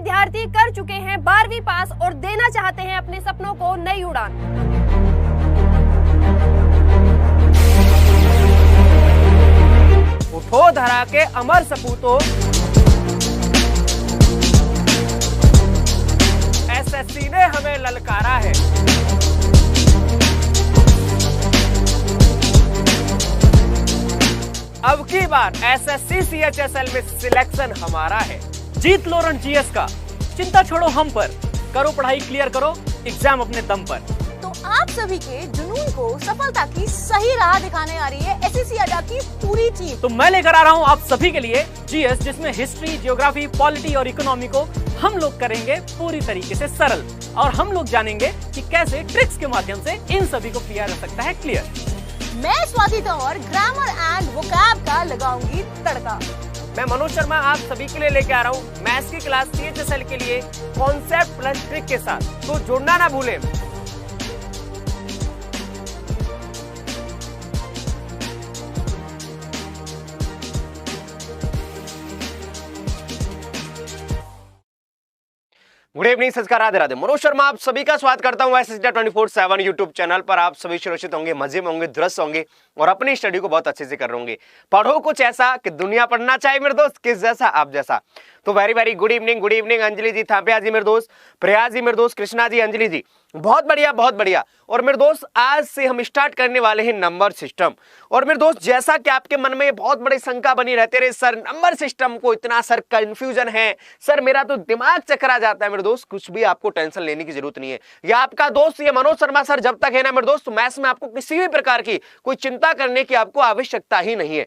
विद्यार्थी कर चुके हैं 12वीं पास और देना चाहते हैं अपने सपनों को नई उड़ान। उठो धरा के अमर सपूतों, एसएससी ने हमें ललकारा है। अब की बार एसएससी सीएचएसएल में सिलेक्शन हमारा है। जीत लो रण जीएस का, चिंता छोड़ो हम पर, करो पढ़ाई क्लियर करो एग्जाम अपने दम पर। तो आप सभी के जुनून को सफलता की सही राह दिखाने आ रही है एसएससी अड्डा की पूरी टीम। तो मैं लेकर आ रहा हूँ आप सभी के लिए जीएस, जिसमें हिस्ट्री, ज्योग्राफी, पॉलिटी और इकोनॉमी को हम लोग करेंगे पूरी तरीके से सरल, और हम लोग जानेंगे कि कैसे ट्रिक्स के माध्यम से इन सभी को किया जा सकता है क्लियर। मैं Swati Tanwar grammar and vocab का लगाऊंगी तड़का। मैं मनोज शर्मा आप सभी के लिए लेके आ रहा हूँ मैथ्स की क्लास सीएचएसएल के लिए कॉन्सेप्ट प्लस ट्रिक के साथ, तो जुड़ना ना भूलें। गुड इवनिंग, संस्कार, राधे राधे। मनोज शर्मा आप सभी का स्वागत करता हूँ एसएससी 24/7 यूट्यूब चैनल पर। आप सभी सुरक्षित होंगे, मजे में होंगे, दुरुस्त होंगे और अपनी स्टडी को बहुत अच्छे से कर रहे होंगे। पढ़ो कुछ ऐसा कि दुनिया पढ़ना चाहे मेरे दोस्त, किस जैसा आप जैसा। तो very very good evening Anjali ji, Thapiya ji मेरे दोस्त, प्रयास जी मेरे दोस्त, कृष्णा जी, अंजलि जी, बहुत बढ़िया बहुत बढ़िया। और मेरे दोस्त आज से हम स्टार्ट करने वाले हैं नंबर सिस्टम। और मेरे दोस्त जैसा कि आपके मन में बहुत बड़ी शंका बनी रहते रहे, सर नंबर सिस्टम को इतना सर कंफ्यूजन है, सर मेरा तो दिमाग चकरा जाता है। मेरे दोस्त कुछ भी आपको टेंशन लेने की जरूरत नहीं है। ये आपका दोस्त ये मनोज शर्मा सर जब तक है ना मेरे दोस्त, मैथ्स में आपको किसी भी प्रकार की कोई चिंता करने की आपको आवश्यकता ही नहीं है।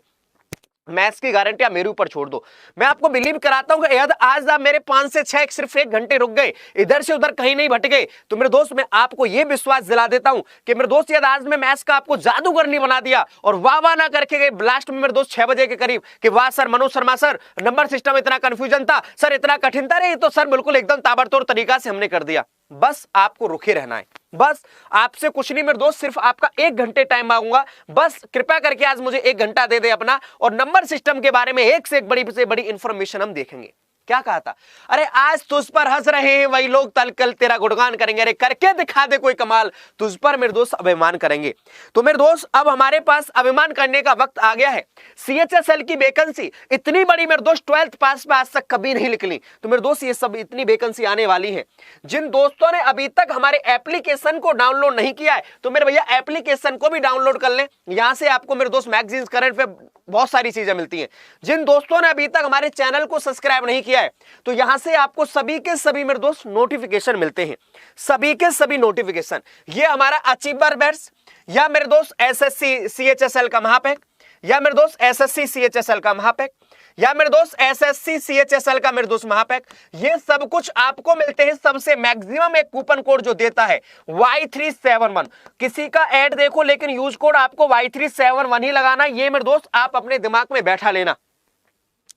मैथ्स की गारंटी आप मेरे ऊपर छोड़ दो। मैं आपको बिलीव कराता हूं कि आज आप मेरे 5 से 6 सिर्फ 1 घंटे रुक गए, इधर से उधर कहीं नहीं भटके, तो मेरे दोस्त मैं आपको यह विश्वास दिला देता हूं कि मेरे दोस्त यदि आज मैं मैथ्स का आपको जादूगर नहीं बना दिया और वाह ना करके गए लास्ट में मेरे दोस्त 6 बजे के करीब कि वाह sir Manoj Sharma sir number system इतना कंफ्यूजन था सर, इतना कठिन था रे, तो सर बिल्कुल एकदम ताबड़तोड़ तरीका से हमने कर दिया। बस आपको रुके रहना है, बस आपसे कुछ नहीं मेरे दोस्त, सिर्फ आपका 1 घंटे टाइम मांगूंगा। बस कृपया करके आज मुझे 1 घंटा दे दे अपना, और नंबर सिस्टम के बारे में एक से एक बड़ी से बड़ी इंफॉर्मेशन हम देखेंगे। क्या कहा था? अरे आज तुझ पर हंस रहे हैं वही लोग कल तेरा गुणगान करेंगे। अरे करके दिखा दे कोई कमाल, तुझ पर मेरे दोस्त अभिमान करेंगे। तो मेरे दोस्त अब हमारे पास अभिमान करने का वक्त आ गया है। सीएचएसएल की वैकेंसी इतनी बड़ी मेरे दोस्त 12th पास में आज तक कभी नहीं निकली। तो मेरे दोस्त ये सब इतनी वैकेंसी आने वाली है। जिन दोस्तों ने अभी तक हमारे एप्लीकेशन को डाउनलोड नहीं किया है, तो मेरे भैया एप्लीकेशन को भी डाउनलोड कर लें। यहां से आपको मेरे दोस्त मैगजीन्स, करंट पे बहुत सारी चीजें मिलती हैं। जिन दोस्तों ने अभी तक हमारे चैनल को सब्सक्राइब नहीं किया है, तो यहां से आपको सभी के सभी मेरे दोस्त नोटिफिकेशन मिलते हैं, सभी के सभी नोटिफिकेशन। ये हमारा अचीवर बैच, या मेरे दोस्त एसएससी सीएचएसएल का महापैक, या मेरे दोस्त एसएससी सीएचएसएल का महापैक, या मेरे दोस्त एसएससी सीएचएसएल का मेरे दोस्त महापैक, ये सब कुछ आपको मिलते हैं। सबसे मैक्सिमम एक कूपन कोड जो देता है Y371। किसी का ऐड देखो लेकिन यूज कोड आपको Y371 ही लगाना। ये मेरे दोस्त आप अपने दिमाग में बैठा लेना,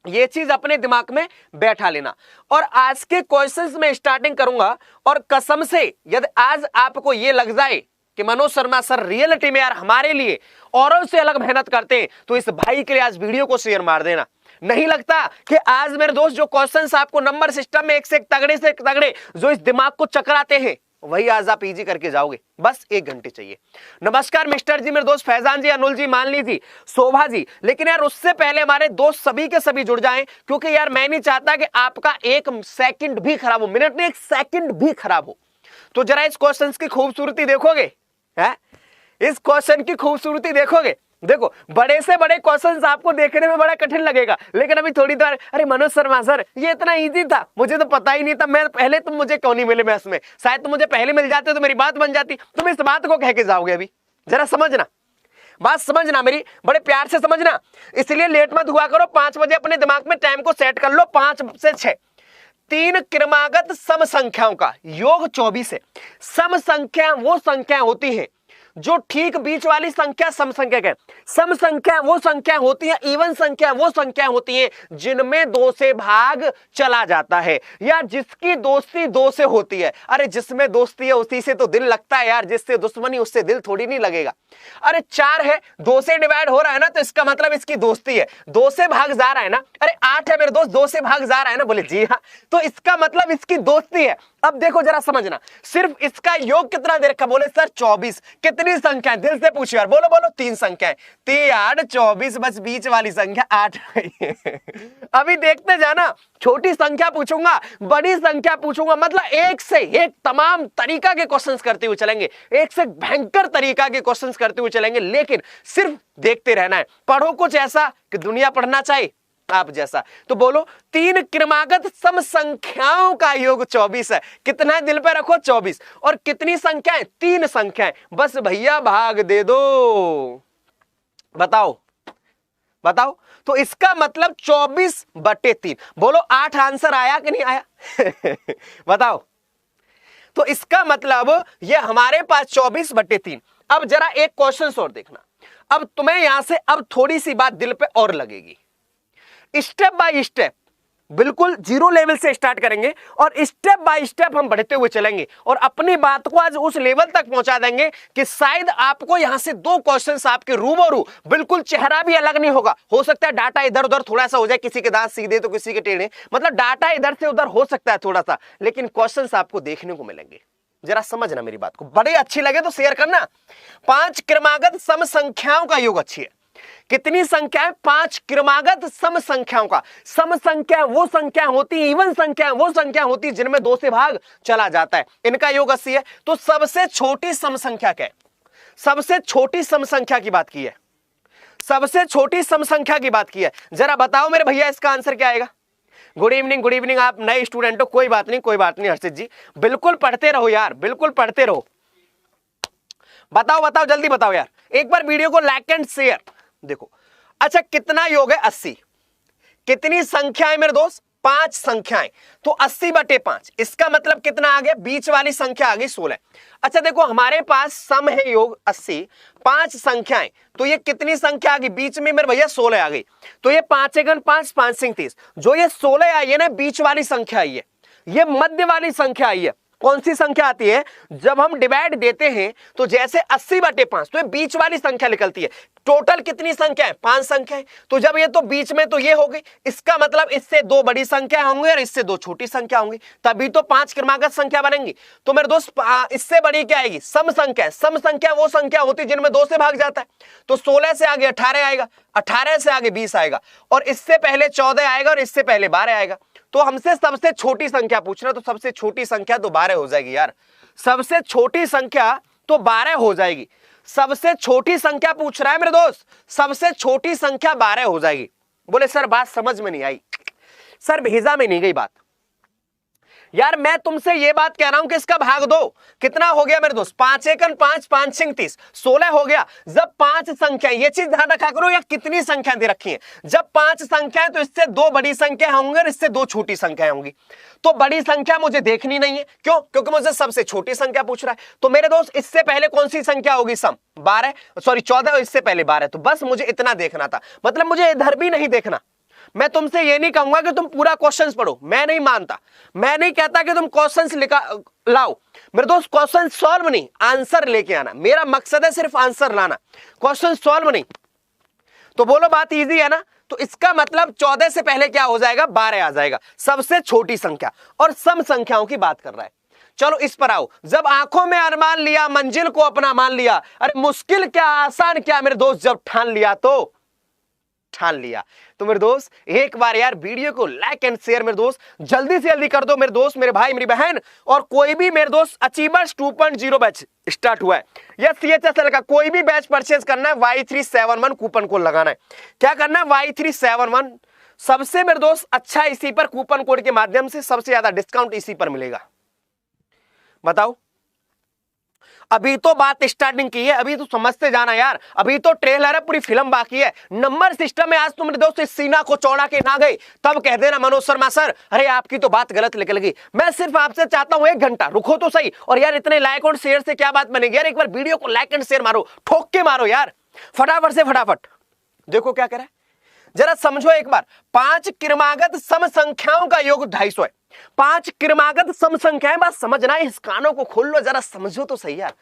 ये चीज अपने दिमाग में बैठा लेना। और आज के क्वेश्चंस में स्टार्टिंग करूंगा, और कसम से यदि आज आपको ये लग जाए कि मनोज शर्मा सर रियलिटी में यार हमारे लिए औरों से अलग मेहनत करते हैं, तो इस भाई के लिए आज वीडियो को शेयर मार देना। नहीं लगता कि आज मेरे दोस्त जो क्वेश्चंस आपको नंबर सिस्टम में एक से एक तगड़े जो इस दिमाग को चकराते हैं, वही आज आप इजी करके जाओगे। बस 1 घंटे चाहिए। नमस्कार मिस्टर जी, मेरे दोस्त फैजान जी, अनुल जी, मानली जी, शोभा जी। लेकिन यार उससे पहले हमारे दोस्त सभी के सभी जुड़ जाएं, क्योंकि यार मैं नहीं चाहता कि आपका 1 सेकंड भी खराब हो, मिनट नहीं 1 सेकंड भी खराब हो। तो जरा इस क्वेश्चन की खूबसूरती देखोगे, है इस क्वेश्चन की खूबसूरती देखोगे। देखो बड़े से बड़े क्वेश्चंस आपको देखने में बड़ा कठिन लगेगा, लेकिन अभी थोड़ी देर अरे मनोज शर्मा सर ये इतना इजी था, मुझे तो पता ही नहीं था, मैं पहले तुम मुझे क्यों नहीं मिले मैथ्स में, शायद तुम मुझे पहले मिल जाते तो मेरी बात बन जाती। तुम इस बात को कह के जाओगे, अभी जरा समझना, बात समझना मेरी, बड़े प्यार से समझना। इसलिए लेट मत हुआ करो, 5 बजे अपने दिमाग में टाइम को सेट कर लो, 5 से 6। 3 क्रमागत सम संख्याओं का योग 24 है। सम संख्या वो संख्या होती है जो ठीक बीच वाली संख्या सम संख्यक है। सम संख्या वो संख्या होती है, इवन संख्या वो संख्या होती है जिनमें 2 से भाग चला जाता है, या जिसकी दोस्ती 2 से होती है। अरे जिसमें दोस्ती है उसी से तो दिल लगता है यार, जिससे दुश्मनी उससे दिल थोड़ी नहीं लगेगा। अरे 4 है, 2 से डिवाइड हो रहा है ना, तो इसका मतलब इसकी दोस्ती है, 2 से भाग जा रहा है ना। अरे 8 है मेरे दोस्त, 2 से भाग जा रहा है ना, बोले जी हाँ, तो इसका मतलब इसकी दोस्ती है। अब देखो जरा समझना, सिर्फ इसका योग कितना दे रखा, बोले सर 24। कितनी संख्या, दिल से पूछो यार, बोलो बोलो 3 संख्याएं, 3 8 24, बस बीच वाली संख्या 8। अभी देखते जाना, छोटी संख्या पूछूंगा, बड़ी संख्या पूछूंगा, मतलब एक से एक तमाम तरीका के क्वेश्चंस करते हुए चलेंगे, एक से भयंकर तरीका के क्वेश्चंस करते हुए चलेंगे, लेकिन सिर्फ देखते रहना है। पढ़ो कुछ ऐसा कि दुनिया पढ़ना चाहिए आप जैसा। तो बोलो 3 क्रमागत सम संख्याओं का योग 24 है। कितना है, दिल पे रखो 24। और कितनी संख्याएं, 3 संख्याएं, बस भैया भाग दे दो। बताओ बताओ, तो इसका मतलब 24/3। बोलो 8 आंसर आया कि नहीं आया? बताओ, तो इसका मतलब ये हमारे पास 24/3। अब जरा एक क्वेश्चन और देखना, अब तुम्हें यहां से अब थोड़ी सी बात दिल पे और लगेगी। स्टेप बाय स्टेप, बिल्कुल 0 लेवल से स्टार्ट करेंगे और स्टेप बाय स्टेप हम बढ़ते हुए चलेंगे और अपनी बात को आज उस लेवल तक पहुंचा देंगे कि शायद आपको यहां से 2 क्वेश्चंस आपके रूबरू, बिल्कुल चेहरा भी अलग नहीं होगा। हो सकता है डाटा इधर उधर थोड़ा सा हो जाए, किसी के दांत सीधे तो किसी के टेढ़े, मतलब डाटा इधर से उधर हो सकता है थोड़ा सा, लेकिन क्वेश्चंस आपको देखने को मिलेंगे। जरा समझना मेरी बात को, बड़े अच्छी लगे तो शेयर करना। 5 क्रमागत सम संख्याओं का योग अच्छी है। कितनी संख्या है, 5 क्रमागत सम संख्याओं का। सम संख्या वो संख्या होती है, इवन संख्या वो संख्या होती है जिनमें 2 से भाग चला जाता है, इनका योग 80 है। तो सबसे छोटी सम संख्या क्या है, सबसे छोटी सम संख्या की बात की है, सबसे छोटी सम संख्या की बात की है। जरा बताओ मेरे भैया इसका आंसर क्या आएगा। गुड इवनिंग, आप नए स्टूडेंट हो, कोई बात नहीं हर्षित जी, बिल्कुल पढ़ते रहो यार, बिल्कुल पढ़ते रहो। बताओ जल्दी बताओ यार, एक बार वीडियो को लाइक एंड शेयर। देखो अच्छा, कितना योग है 80। कितनी संख्याएं मेरे दोस्त, 5 संख्याएं, तो 80/5। इसका मतलब कितना आ गया, बीच वाली संख्या आ गई 16। अच्छा देखो, हमारे पास सम है योग 80, 5 संख्याएं, तो ये कितनी संख्या आ गई, बीच में मेरे भैया 16 आ गई। तो ये 5 × 5 5 × 30, जो ये 16 आई है ना, बीच वाली संख्या आई है, ये मध्य वाली संख्या आई है। कौन सी संख्या आती है, जब हम डिवाइड देते हैं तो जैसे 80/5, तो ये बीच वाली संख्या निकलती है। टोटल कितनी संख्या है, 5 संख्या है, तो जब ये तो बीच में तो ये हो गई, इसका मतलब इससे 2 बड़ी संख्या होंगी और इससे 2 छोटी संख्या होंगी, तभी तो 5 क्रमागत संख्या बनेंगी। तो मेरे दोस्त इससे बड़ी क्या आएगी, सम संख्या। सम संख्या वो संख्या होती है जिनमें 2 से भाग जाता है, तो 16 से आगे 18 आएगा, 18 से आगे 20 आएगा, और इससे पहले 14 आएगा और इससे पहले 12 आएगा। तो हमसे सबसे छोटी संख्या पूछ रहा, तो सबसे छोटी संख्या तो 12 हो जाएगी यार, सबसे छोटी संख्या तो 12 हो जाएगी। सबसे छोटी संख्या पूछ रहा है मेरे दोस्त, सबसे छोटी संख्या 12 हो जाएगी। बोले सर बात समझ में नहीं आई, सर भेजा में नहीं गई बात यार। मैं तुमसे ये बात कह रहा हूं कि इसका भाग दो, कितना हो गया मेरे दोस्त, 5 × 5 5 × 30, 16 हो गया। जब 5 संख्या, ये चीज ध्यान रखा करो, या कितनी संख्या दे रखी है, जब 5 संख्या है तो इससे 2 बड़ी संख्या होंगी और इससे 2 छोटी संख्या होंगी। तो बड़ी संख्या मुझे देखनी नहीं है, क्यों, क्योंकि मुझे सबसे छोटी संख्या पूछ रहा है। तो मेरे दोस्त इससे पहले कौन सी संख्या होगी, सम 14, और इससे पहले 12, तो बस मुझे इतना देखना था, मतलब मुझे इधर भी नहीं देखना। मैं तुमसे ये नहीं कहूंगा कि तुम पूरा क्वेश्चंस पढ़ो, मैं नहीं मानता, मैं नहीं कहता कि तुम क्वेश्चंस लाओ मेरे दोस्त, क्वेश्चन सॉल्व नहीं, आंसर लेके आना, मेरा मकसद है सिर्फ आंसर लाना, क्वेश्चन सॉल्व नहीं। तो बोलो बात इजी है ना। तो इसका मतलब 14 से पहले क्या हो जाएगा, 12 आ जाएगा, सबसे छोटी संख्या, और सम संख्याओं की बात कर रहा है। चलो इस पर आओ, जब आंखों में अरमान लिया, मंजिल को अपना मान लिया, अरे मुश्किल क्या आसान क्या मेरे दोस्त, जब ठान लिया तो ठान लिया। तो मेरे दोस्त एक बार यार वीडियो को लाइक एंड शेयर मेरे दोस्त जल्दी से जल्दी कर दो मेरे दोस्त, मेरे भाई, मेरी बहन, और कोई भी मेरे दोस्त अचीवर्स 2.0 बैच स्टार्ट हुआ है या CHSL का कोई भी बैच परचेज करना है, Y371 कूपन कोड लगाना है। क्या करना है, Y371, सबसे मेरे दोस्त अच्छा इसी पर कूपन कोड के माध्यम से सबसे ज्यादा डिस्काउंट इसी पर मिलेगा। बताओ अभी तो बात स्टार्टिंग की है, अभी तो समझते जाना यार, अभी तो ट्रेलर है, पूरी फिल्म बाकी है। नंबर सिस्टम में आज तुम मेरे दोस्त इस सीना को चौड़ा के ना गए तब कह देना मनोज शर्मा सर अरे आपकी तो बात गलत निकल गई। मैं सिर्फ आपसे चाहता हूं 1 घंटा रुको तो सही। और यार इतने लाइक और शेयर से क्या बात बनेगी यार, एक बार वीडियो को लाइक एंड शेयर मारो, ठोक के मारो यार, फटाफट से फटाफट। देखो क्या कह रहा है, जरा समझो एक बार। 5 क्रमागत सम संख्याओं का योग 250 है। 5 क्रमागत सम संख्याएं, बात समझना है, इस कानों को खोल लो, जरा समझो तो सही यार।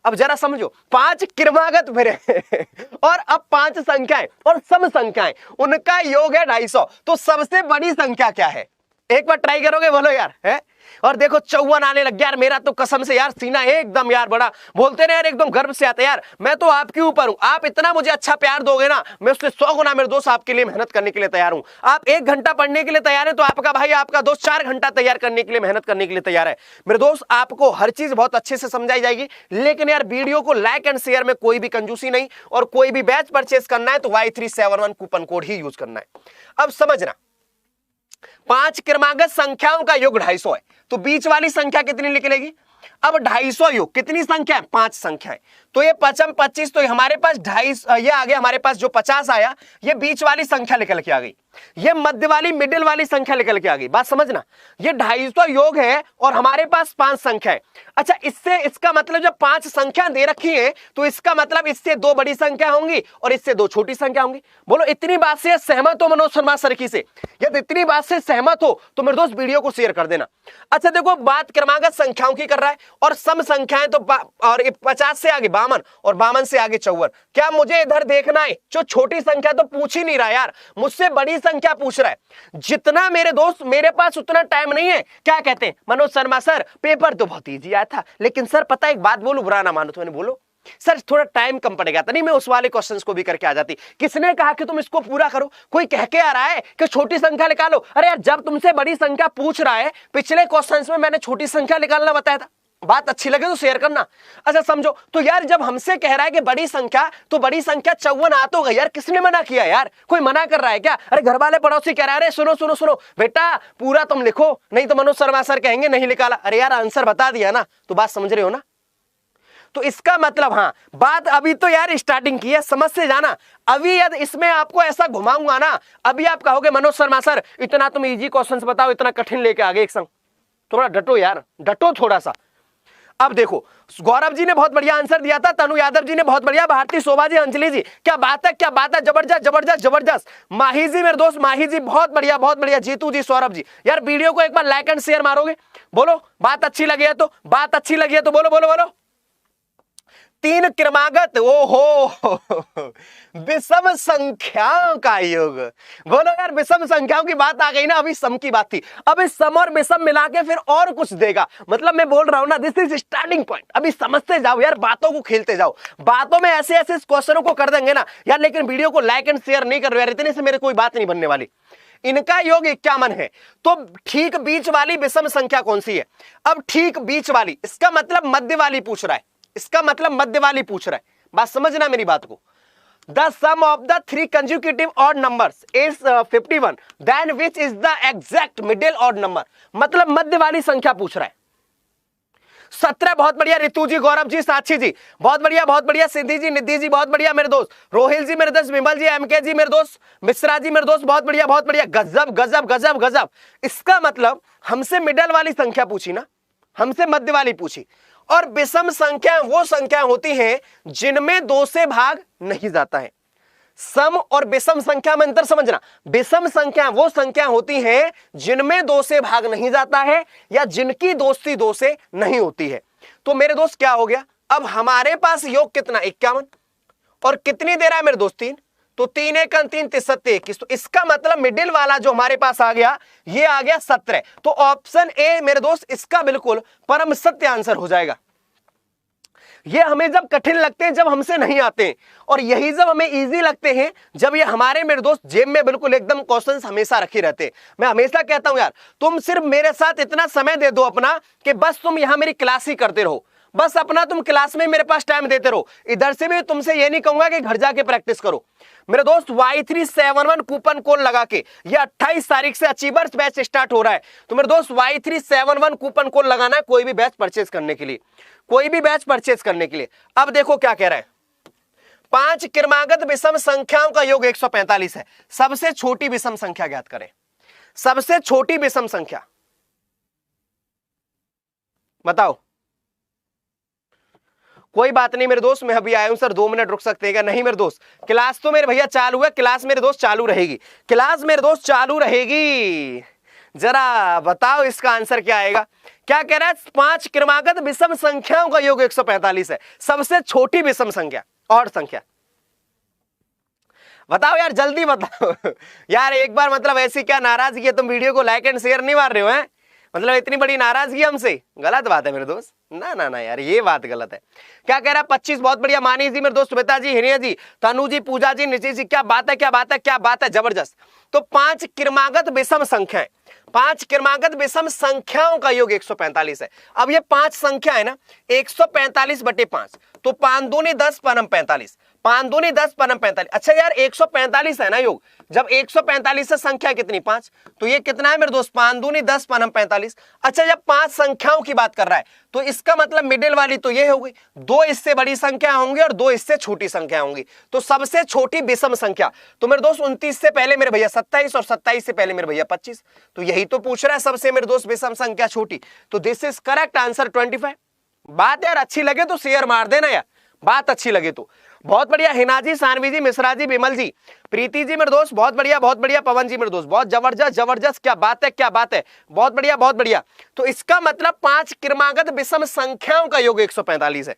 अब जरा समझो, 5 क्रमागत मेरे और अब 5 संख्याएं और सम संख्याएं, उनका योग है 250। तो सबसे बड़ी संख्या क्या है, एक बार ट्राई करोगे, बोलो यार है। और देखो 54 आने लग गया यार, मेरा तो कसम से यार सीना एकदम यार बड़ा, बोलते ना यार एकदम गर्व से आता है यार। मैं तो आपके ऊपर हूं, आप इतना मुझे अच्छा प्यार दोगे ना, मैं उससे 100 गुना मेरे दोस्त आपके लिए मेहनत करने के लिए तैयार हूं। आप 1 घंटा पढ़ने के लिए तैयार है तो आपका भाई आपका दोस्त 4 घंटा तैयार करने के लिए मेहनत करने के लिए तैयार है। मेरे दोस्त आपको हर चीज बहुत अच्छे से समझाई जाएगी, लेकिन यार वीडियो को लाइक एंड शेयर में कोई भी कंजूसी नहीं। और कोई भी बैच परचेस करना है तो Y371 कूपन कोड ही यूज करना है। अब समझना, 5 क्रमागत संख्याओं का योग 250 है, तो बीच वाली संख्या कितनी निकलेगी। अब 250 योग कितनी संख्या है, 5 संख्याएं, तो ये 5 25, तो हमारे पास 250 ये आ गया, हमारे पास जो 50 आया ये बीच वाली संख्या निकल के आ गई, ये मध्य वाली मिडिल वाली संख्या निकल के आ गई। बात समझना, ये 250 योग है और हमारे पास 5 संख्या है। अच्छा, इससे इसका मतलब जब 5 संख्या दे रखी है तो इसका मतलब इससे 2 बड़ी संख्या होंगी और इससे 2 छोटी संख्या होंगी। बोलो इतनी बात से सहमत हो मनोज शर्मा सर की से? यदि इतनी बात से सहमत हो तो मेरे दोस्त वीडियो को शेयर कर देना। अच्छा देखो, बात क्रमागत संख्याओं की कर रहा है और सम संख्याएं तो और 50 से आगे 52 और 52 से आगे 54। क्या मुझे इधर देखना है, जो छोटी संख्या तो पूछ ही नहीं रहा यार, मुझसे बड़ी संख्या पूछ रहा है। जितना मेरे दोस्त मेरे पास उतना टाइम नहीं है। क्या कहते हैं मनोज शर्मा सर पेपर तो बहुत इजी आया था, लेकिन सर पता एक बात बोलूं, बुरा ना मानो तो मैंने बोलो सर थोड़ा टाइम कम पड़ेगा, तो नहीं मैं उस वाले क्वेश्चंस को भी करके आ जाती। किसने कहा कि तुम इसको पूरा करो? कोई कह के आ रहा है कि छोटी संख्या निकालो। अरे यार जब तुमसे बड़ी संख्या पूछ रहा है, पिछले क्वेश्चंस में मैंने छोटी संख्या निकालना बताया था। बात अच्छी लगे तो शेयर करना। अच्छा समझो, तो यार जब हमसे कह रहा है कि बड़ी संख्या, तो बड़ी संख्या 54 आ तो गई यार, किसने मना किया यार? कोई मना कर रहा है क्या? अरे घर वाले पड़ोसी कह रहा है अरे सुनो सुनो सुनो बेटा पूरा तुम लिखो, नहीं तो मनोज शर्मा सर कहेंगे नहीं निकाला। अरे यार आंसर बता दिया ना, तो बात समझ रहे हो ना? तो इसका मतलब हाँ, बात अभी तो यार स्टार्टिंग की है, समझ से जाना। अभी यदि इसमें आपको ऐसा घुमाऊंगा ना, अभी आप कहोगे मनोज शर्मा सर इतना तुम इजी क्वेश्चंस बताओ, इतना कठिन लेके आ गए एक संग। थोड़ा डटो यार, डटो थोड़ा सा। अब देखो, गौरव जी ने बहुत बढ़िया आंसर दिया था, तनु यादव जी ने बहुत बढ़िया, भारती शोभा जी, अंजलि जी, क्या बात है क्या बात है, जबरदस्त जबरदस्त जबरदस्त। माही जी मेरे दोस्त, माही जी बहुत बढ़िया बहुत बढ़िया, जीतू जी, सौरभ जी, यार वीडियो को एक बार लाइक एंड शेयर मारोगे? बोलो बात अच्छी लगी है तो, बात अच्छी लगी है तो बोलो बोलो बोलो। 3 क्रमागत, ओहो विषम संख्याओं का योग। बोलो यार, विषम संख्याओं की बात आ गई ना, अभी सम की बात थी, अब इस सम और विषम मिला के फिर और कुछ देगा। मतलब मैं बोल रहा हूं ना, दिस इज स्टार्टिंग पॉइंट। अभी समझते जाओ यार, बातों को खेलते जाओ, बातों में ऐसे ऐसे क्वेश्चनों को कर देंगे ना यार। लेकिन वीडियो को लाइक एंड शेयर नहीं कर रहे यार, इतने से मेरे कोई बात नहीं बनने वाली। इनका योग 51 है, तो ठीक बीच वाली विषम संख्या कौन सी है? अब ठीक बीच वाली, इसका मतलब मध्य वाली पूछ रहा है, इसका मतलब मध्य वाली पूछ रहा है। बात समझना मेरी बात को। The sum of the 3 consecutive odd numbers is 51, then which is the exact middle odd number. मतलब मध्य वाली संख्या पूछ रहा है। 17 बहुत बढ़िया, रितु जी, गौरव जी, साक्षी जी बहुत बढ़िया, सिद्धि जी, निधि जी बहुत बढ़िया मेरे दोस्त, रोहिल जी मेरे दोस्त, विमल जी, एमके जी मेरे दोस्त, मिश्रा जी मेरे दोस्त बहुत बढ़िया, गजब गजब गजब गजब। इसका मतलब हमसे मिडिल वाली संख्या पूछी ना, हमसे मध्य वाली पूछी। और विषम संख्या वो संख्या होती हैं जिनमें 2 से भाग नहीं जाता है। सम और विषम संख्या में अंतर समझना। विषम संख्या वो संख्या होती हैं जिनमें 2 से भाग नहीं जाता है या जिनकी दोस्ती 2 से नहीं होती है। तो मेरे दोस्त क्या हो गया, अब हमारे पास योग कितना 51 और कितनी दे रहा है मेरे दोस्त 3, तो 3 1 3 3 7 21। तो इसका मतलब मिडिल वाला जो हमारे पास आ गया ये आ गया 17। तो ऑप्शन ए मेरे दोस्त इसका बिल्कुल परम सत्य आंसर हो जाएगा। ये हमें जब कठिन लगते हैं जब हमसे नहीं आते हैं, और यही जब हमें इजी लगते हैं जब ये हमारे मेरे दोस्त जेब में बिल्कुल एकदम क्वेश्चंस हमेशा रखे रहते हैं। मैं हमेशा कहता हूं यार तुम सिर्फ मेरे साथ इतना समय दे दो अपना कि बस तुम यहां मेरी क्लास ही करते रहो। बस अपना तुम क्लास में मेरे पास टाइम देते रहो। इधर से भी तुमसे ये नहीं कहूंगा कि घर जाके प्रैक्टिस करो। मेरे दोस्त Y371 कूपन कोड लगा के, ये 28 तारीख से अचीवर्स बैच स्टार्ट हो रहा है। तो मेरे दोस्त Y371 कूपन कोड लगाना है कोई भी बैच परचेज करने के लिए, कोई भी बैच परचेज करने के लिए। अब देखो क्या कह रहा है, 5 क्रमागत विषम संख्याओं का योग 145 है। सबसे छोटी विषम संख्या ज्ञात करें, सबसे छोटी विषम संख्या बताओ। कोई बात नहीं मेरे दोस्त, मैं अभी आया हूं सर, 2 मिनट रुक सकते हैं क्या? नहीं मेरे दोस्त, क्लास तो मेरे भैया चालू है, क्लास मेरे दोस्त चालू रहेगी, क्लास मेरे दोस्त चालू रहेगी। जरा बताओ इसका आंसर क्या आएगा। क्या कह रहा है, 5 क्रमागत विषम संख्याओं का योग 145 है। सबसे छोटी विषम संख्या और संख्या बताओ यार, जल्दी बताओ यार एक बार। मतलब ऐसी क्या नाराजगी है, तुम वीडियो को लाइक एंड शेयर नहीं मार रहे हो हैं? मतलब इतनी बड़ी नाराजगी हमसे, गलत बात है मेरे दोस्त। ना ना ना यार, ये बात गलत है। क्या कह रहा है, 25 बहुत बढ़िया। मानी जी मेरे दोस्त, श्वेता जी, हिरिया जी, तनु जी, पूजा जी, निशि जी, क्या बात है, क्या बात है, क्या बात है, जबरदस्त। तो 5 क्रमागत विषम संख्याएं, 5 क्रमागत विषम संख्याओं का योग 145 है। अब ये 5 संख्या है ना, 145/5, तो 5 दूनी 10 पनम 45, 5 दूनी 10 पनम 45। अच्छा यार 145 है ना योग, जब 145 से संख्या कितनी 5, तो ये कितना है मेरे दोस्त, 5 दूनी 10 पनम 45। अच्छा जब 5 संख्याओं की बात कर रहा है तो इसका मतलब मिडिल वाली तो ये हो गई, 2 इससे बड़ी संख्या होंगी और 2 इससे छोटी संख्या होंगी। तो सबसे छोटी विषम संख्या तो मेरे दोस्त 29 से पहले मेरे भैया 27 और 27 से पहले मेरे भैया 25। तो यही तो पूछ रहा है, सबसे मेरे दोस्त विषम संख्या छोटी। तो दिस इज करेक्ट आंसर 25। बात यार अच्छी लगे तो शेयर मार देना यार, बात अच्छी लगे तो। बहुत बढ़िया हिना जी, सानवी जी, मिश्रा जी, विमल जी, प्रीति जी मेरे दोस्त, बहुत बढ़िया बहुत बढ़िया। पवन जी मेरे दोस्त, बहुत जबरदस्त जबरदस्त, क्या बात है क्या बात है, बहुत बढ़िया बहुत बढ़िया। तो इसका मतलब 5 क्रमागत विषम संख्याओं का योग 145 है।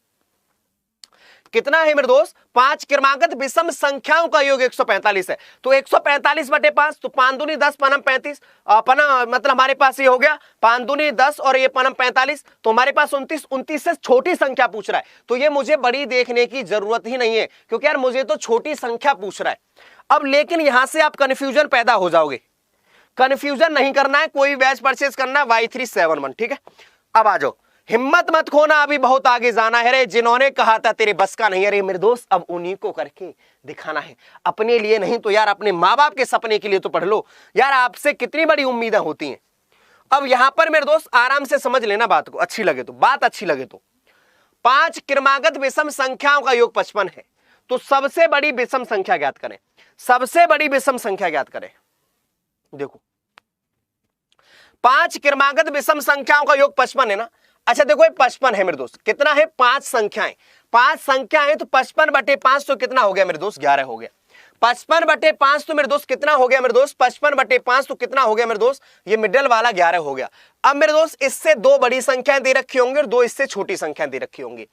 कितना है मेरे दोस्त, 5 क्रमागत विषम संख्याओं का योग 145 है। तो 145/5, तो 5 दूनी 10 पनम 35, पना मतलब हमारे पास ये हो गया 5 दूनी 10 और ये पनम 45, तो हमारे पास 29। 29 से छोटी संख्या पूछ रहा है, तो ये मुझे बड़ी देखने की जरूरत ही नहीं है, क्योंकि यार मुझे तो छोटी संख्या पूछ रहा है। अब लेकिन यहां से आप कंफ्यूजन पैदा हो जाओगे, कंफ्यूजन नहीं करना है, कोई बैच परचेज करना है Y371, ठीक है। अब आ जाओ, हिम्मत मत खोना, अभी बहुत आगे जाना है रे। जिन्होंने कहा था तेरे बस का नहीं है रे मेरे दोस्त, अब उन्हीं को करके दिखाना है, अपने लिए नहीं तो यार अपने माँ बाप के सपने के लिए तो पढ़ लो यार, आपसे कितनी बड़ी उम्मीदें होती हैं। अब यहां पर मेरे दोस्त आराम से समझ लेना बात को, अच्छी लगे तो, बात अच्छी लगे तो। 5 क्रमागत विषम संख्याओं का योग 55 है। तो सबसे बड़ी विषम संख्या ज्ञात करें, सबसे बड़ी विषम संख्या ज्ञात करें। देखो 5 क्रमागत विषम संख्याओं का योग 55 है ना। अच्छा देखो ये 55 है मेरे दोस्त, कितना है, 5 संख्याएं, 5 संख्याएं, तो 55/5 तो कितना हो गया मेरे दोस्त, 11 हो गया। 55/5 तो मेरे दोस्त कितना हो गया मेरे दोस्त, 55/5 तो कितना हो गया मेरे दोस्त, ये मिडिल वाला 11 हो गया। अब मेरे दोस्त इससे 2 बड़ी संख्याएं दे रखी होंगी और 2 इससे छोटी संख्याएं दे रखी होंगी।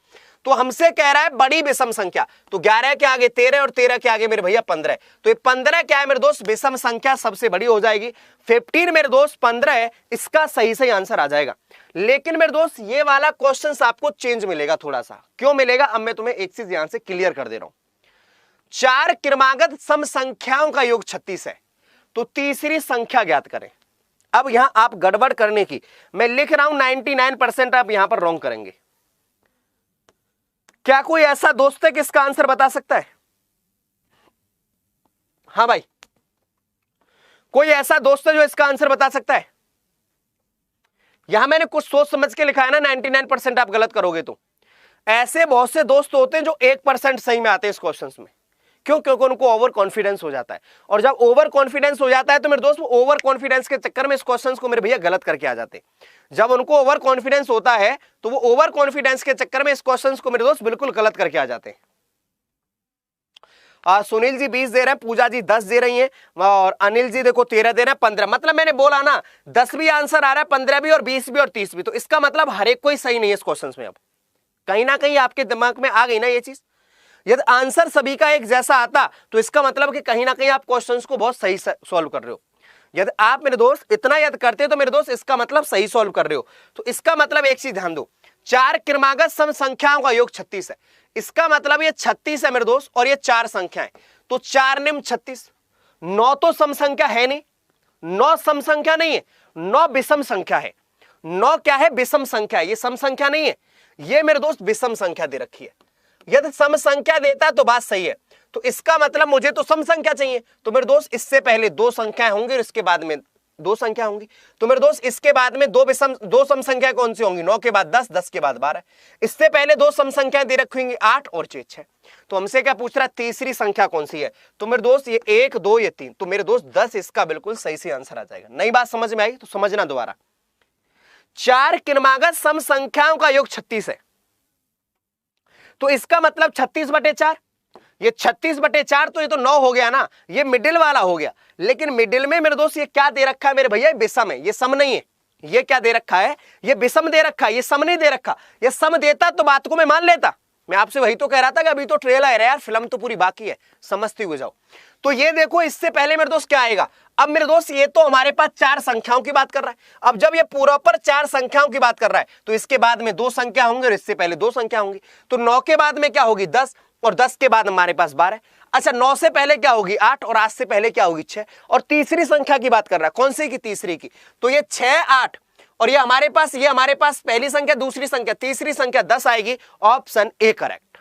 तो हमसे कह रहा है बड़ी विषम संख्या, तो 11 के आगे 13 और 13 के आगे मेरे भैया 15। तो ये 15 क्या है मेरे दोस्त, विषम संख्या सबसे बड़ी हो जाएगी। 15 मेरे दोस्त 15 है, इसका सही आंसर आ जाएगा। लेकिन मेरे दोस्त ये वाला क्वेश्चन आपको चेंज मिलेगा थोड़ा सा, क्यों मिलेगा, अब मैं तुम्हें एक चीज यहां से क्लियर कर दे रहा हूं। 4 क्रमागत सम संख्याओं का योग 36 है, तो तीसरी संख्या ज्ञात करें। अब यहां आप गड़बड़ करने की, मैं लिख रहा हूं 99% आप यहां पर रॉन्ग करेंगे। क्या कोई ऐसा दोस्त है कि इसका आंसर बता सकता है? हाँ भाई, कोई ऐसा दोस्त है जो इसका आंसर बता सकता है? यहां मैंने कुछ सोच समझ के लिखा है ना, 99% आप गलत करोगे तो। ऐसे बहुत से दोस्त होते हैं जो 1% सही में आते हैं इस क्वेश्चन में। क्यों? क्योंकि उनको ओवर कॉन्फिडेंस हो जाता है, और जब ओवर कॉन्फिडेंस हो जाता है तो मेरे दोस्त ओवर कॉन्फिडेंस के चक्कर में इस क्वेश्चन को मेरे भैया गलत करके आ जाते हैं। जब उनको ओवर कॉन्फिडेंस होता है तो वो ओवर कॉन्फिडेंस के चक्कर में इस क्वेश्चन को मेरे दोस्त बिल्कुल गलत करके आ जाते हैं। सुनील जी 20 दे रहे हैं, पूजा जी 10 दे रही हैं, और अनिल जी देखो 13 दे रहे हैं, 15। मतलब मैंने बोला ना 10 भी आंसर आ रहा है, 15 भी और 20 भी और 30 भी। तो इसका मतलब हर एक कोई सही नहीं है इस क्वेश्चन में। अब कहीं ना कहीं आपके दिमाग में आ गई ना ये चीज, यदि आंसर सभी का एक जैसा आता तो इसका मतलब कि कहीं ना कहीं आप क्वेश्चंस को बहुत सही सॉल्व कर रहे हो। यदि आप मेरे दोस्त इतना याद करते हो तो मेरे दोस्त इसका मतलब सही सॉल्व कर रहे हो। तो इसका मतलब एक चीज ध्यान दो, 4 क्रमागत सम संख्याओं का योग 36 है। इसका मतलब ये 36 है मेरे दोस्त, और ये 4 संख्याएं, तो 4 निम्न 36। 9 तो सम संख्या है नहीं, 9 सम संख्या नहीं है, 9 विषम संख्या है। 9 क्या है, विषम संख्या है, ये सम संख्या नहीं है। ये मेरे दोस्त विषम संख्या दे रखी है। यदि सम संख्या देता तो बात सही है, तो इसका मतलब मुझे तो सम संख्या चाहिए। तो मेरे दोस्त इससे पहले दो संख्याएं होंगी और इसके बाद में दो संख्या होंगी। तो मेरे दोस्त इसके बाद में दो सम संख्या कौन सी होंगी? 9 के बाद 10, 10 के बाद 12। इससे पहले दो सम संख्याएं दे रखी होंगी 8 और 6। तो हमसे क्या पूछ रहा है? तीसरी संख्या कौन सी है? तो मेरे दोस्त ये 1, 2, ये 3। तो मेरे दोस्त 10 इसका बिल्कुल सही से आंसर आ जाएगा। नई बात समझ में आई तो समझना दोबारा। 4 क्रमागत सम संख्याओं का योग 36 है, तो इसका मतलब 36/4। ये 36/4 तो ये तो 9 हो गया ना, ये मिडिल वाला हो गया। लेकिन मिडिल में मेरे दोस्त ये क्या दे रखा है मेरे भैया? विषम है, ये सम नहीं है। ये क्या दे रखा है? ये विषम दे रखा है, ये सम नहीं दे रखा। ये सम देता तो बात को मैं मान लेता। मैं आपसे वही तो कह रहा था कि अभी तो ट्रेलर है यार, फिल्म तो पूरी बाकी है, समझते हुए जाओ। तो ये देखो, इससे पहले मेरे दोस्त क्या आएगा? अब मेरे दोस्त ये तो हमारे पास 4 संख्याओं की बात कर रहा है। अब जब ये पूरा पर 4 संख्याओं की बात कर रहा है, तो इसके बाद में 2 संख्या होंगे और इससे पहले 2 संख्या होंगी। तो 9 के बाद में क्या होगी? 10, और 10 के बाद हमारे पास 12। अच्छा, 9 से पहले क्या होगी? 8, और 8 से पहले क्या होगी? 6। और तीसरी संख्या की बात कर रहा है, कौन सी की? तीसरी की। तो ये 6, 8 और ये हमारे पास पहली संख्या, दूसरी संख्या, तीसरी संख्या 10 आएगी। Option A correct.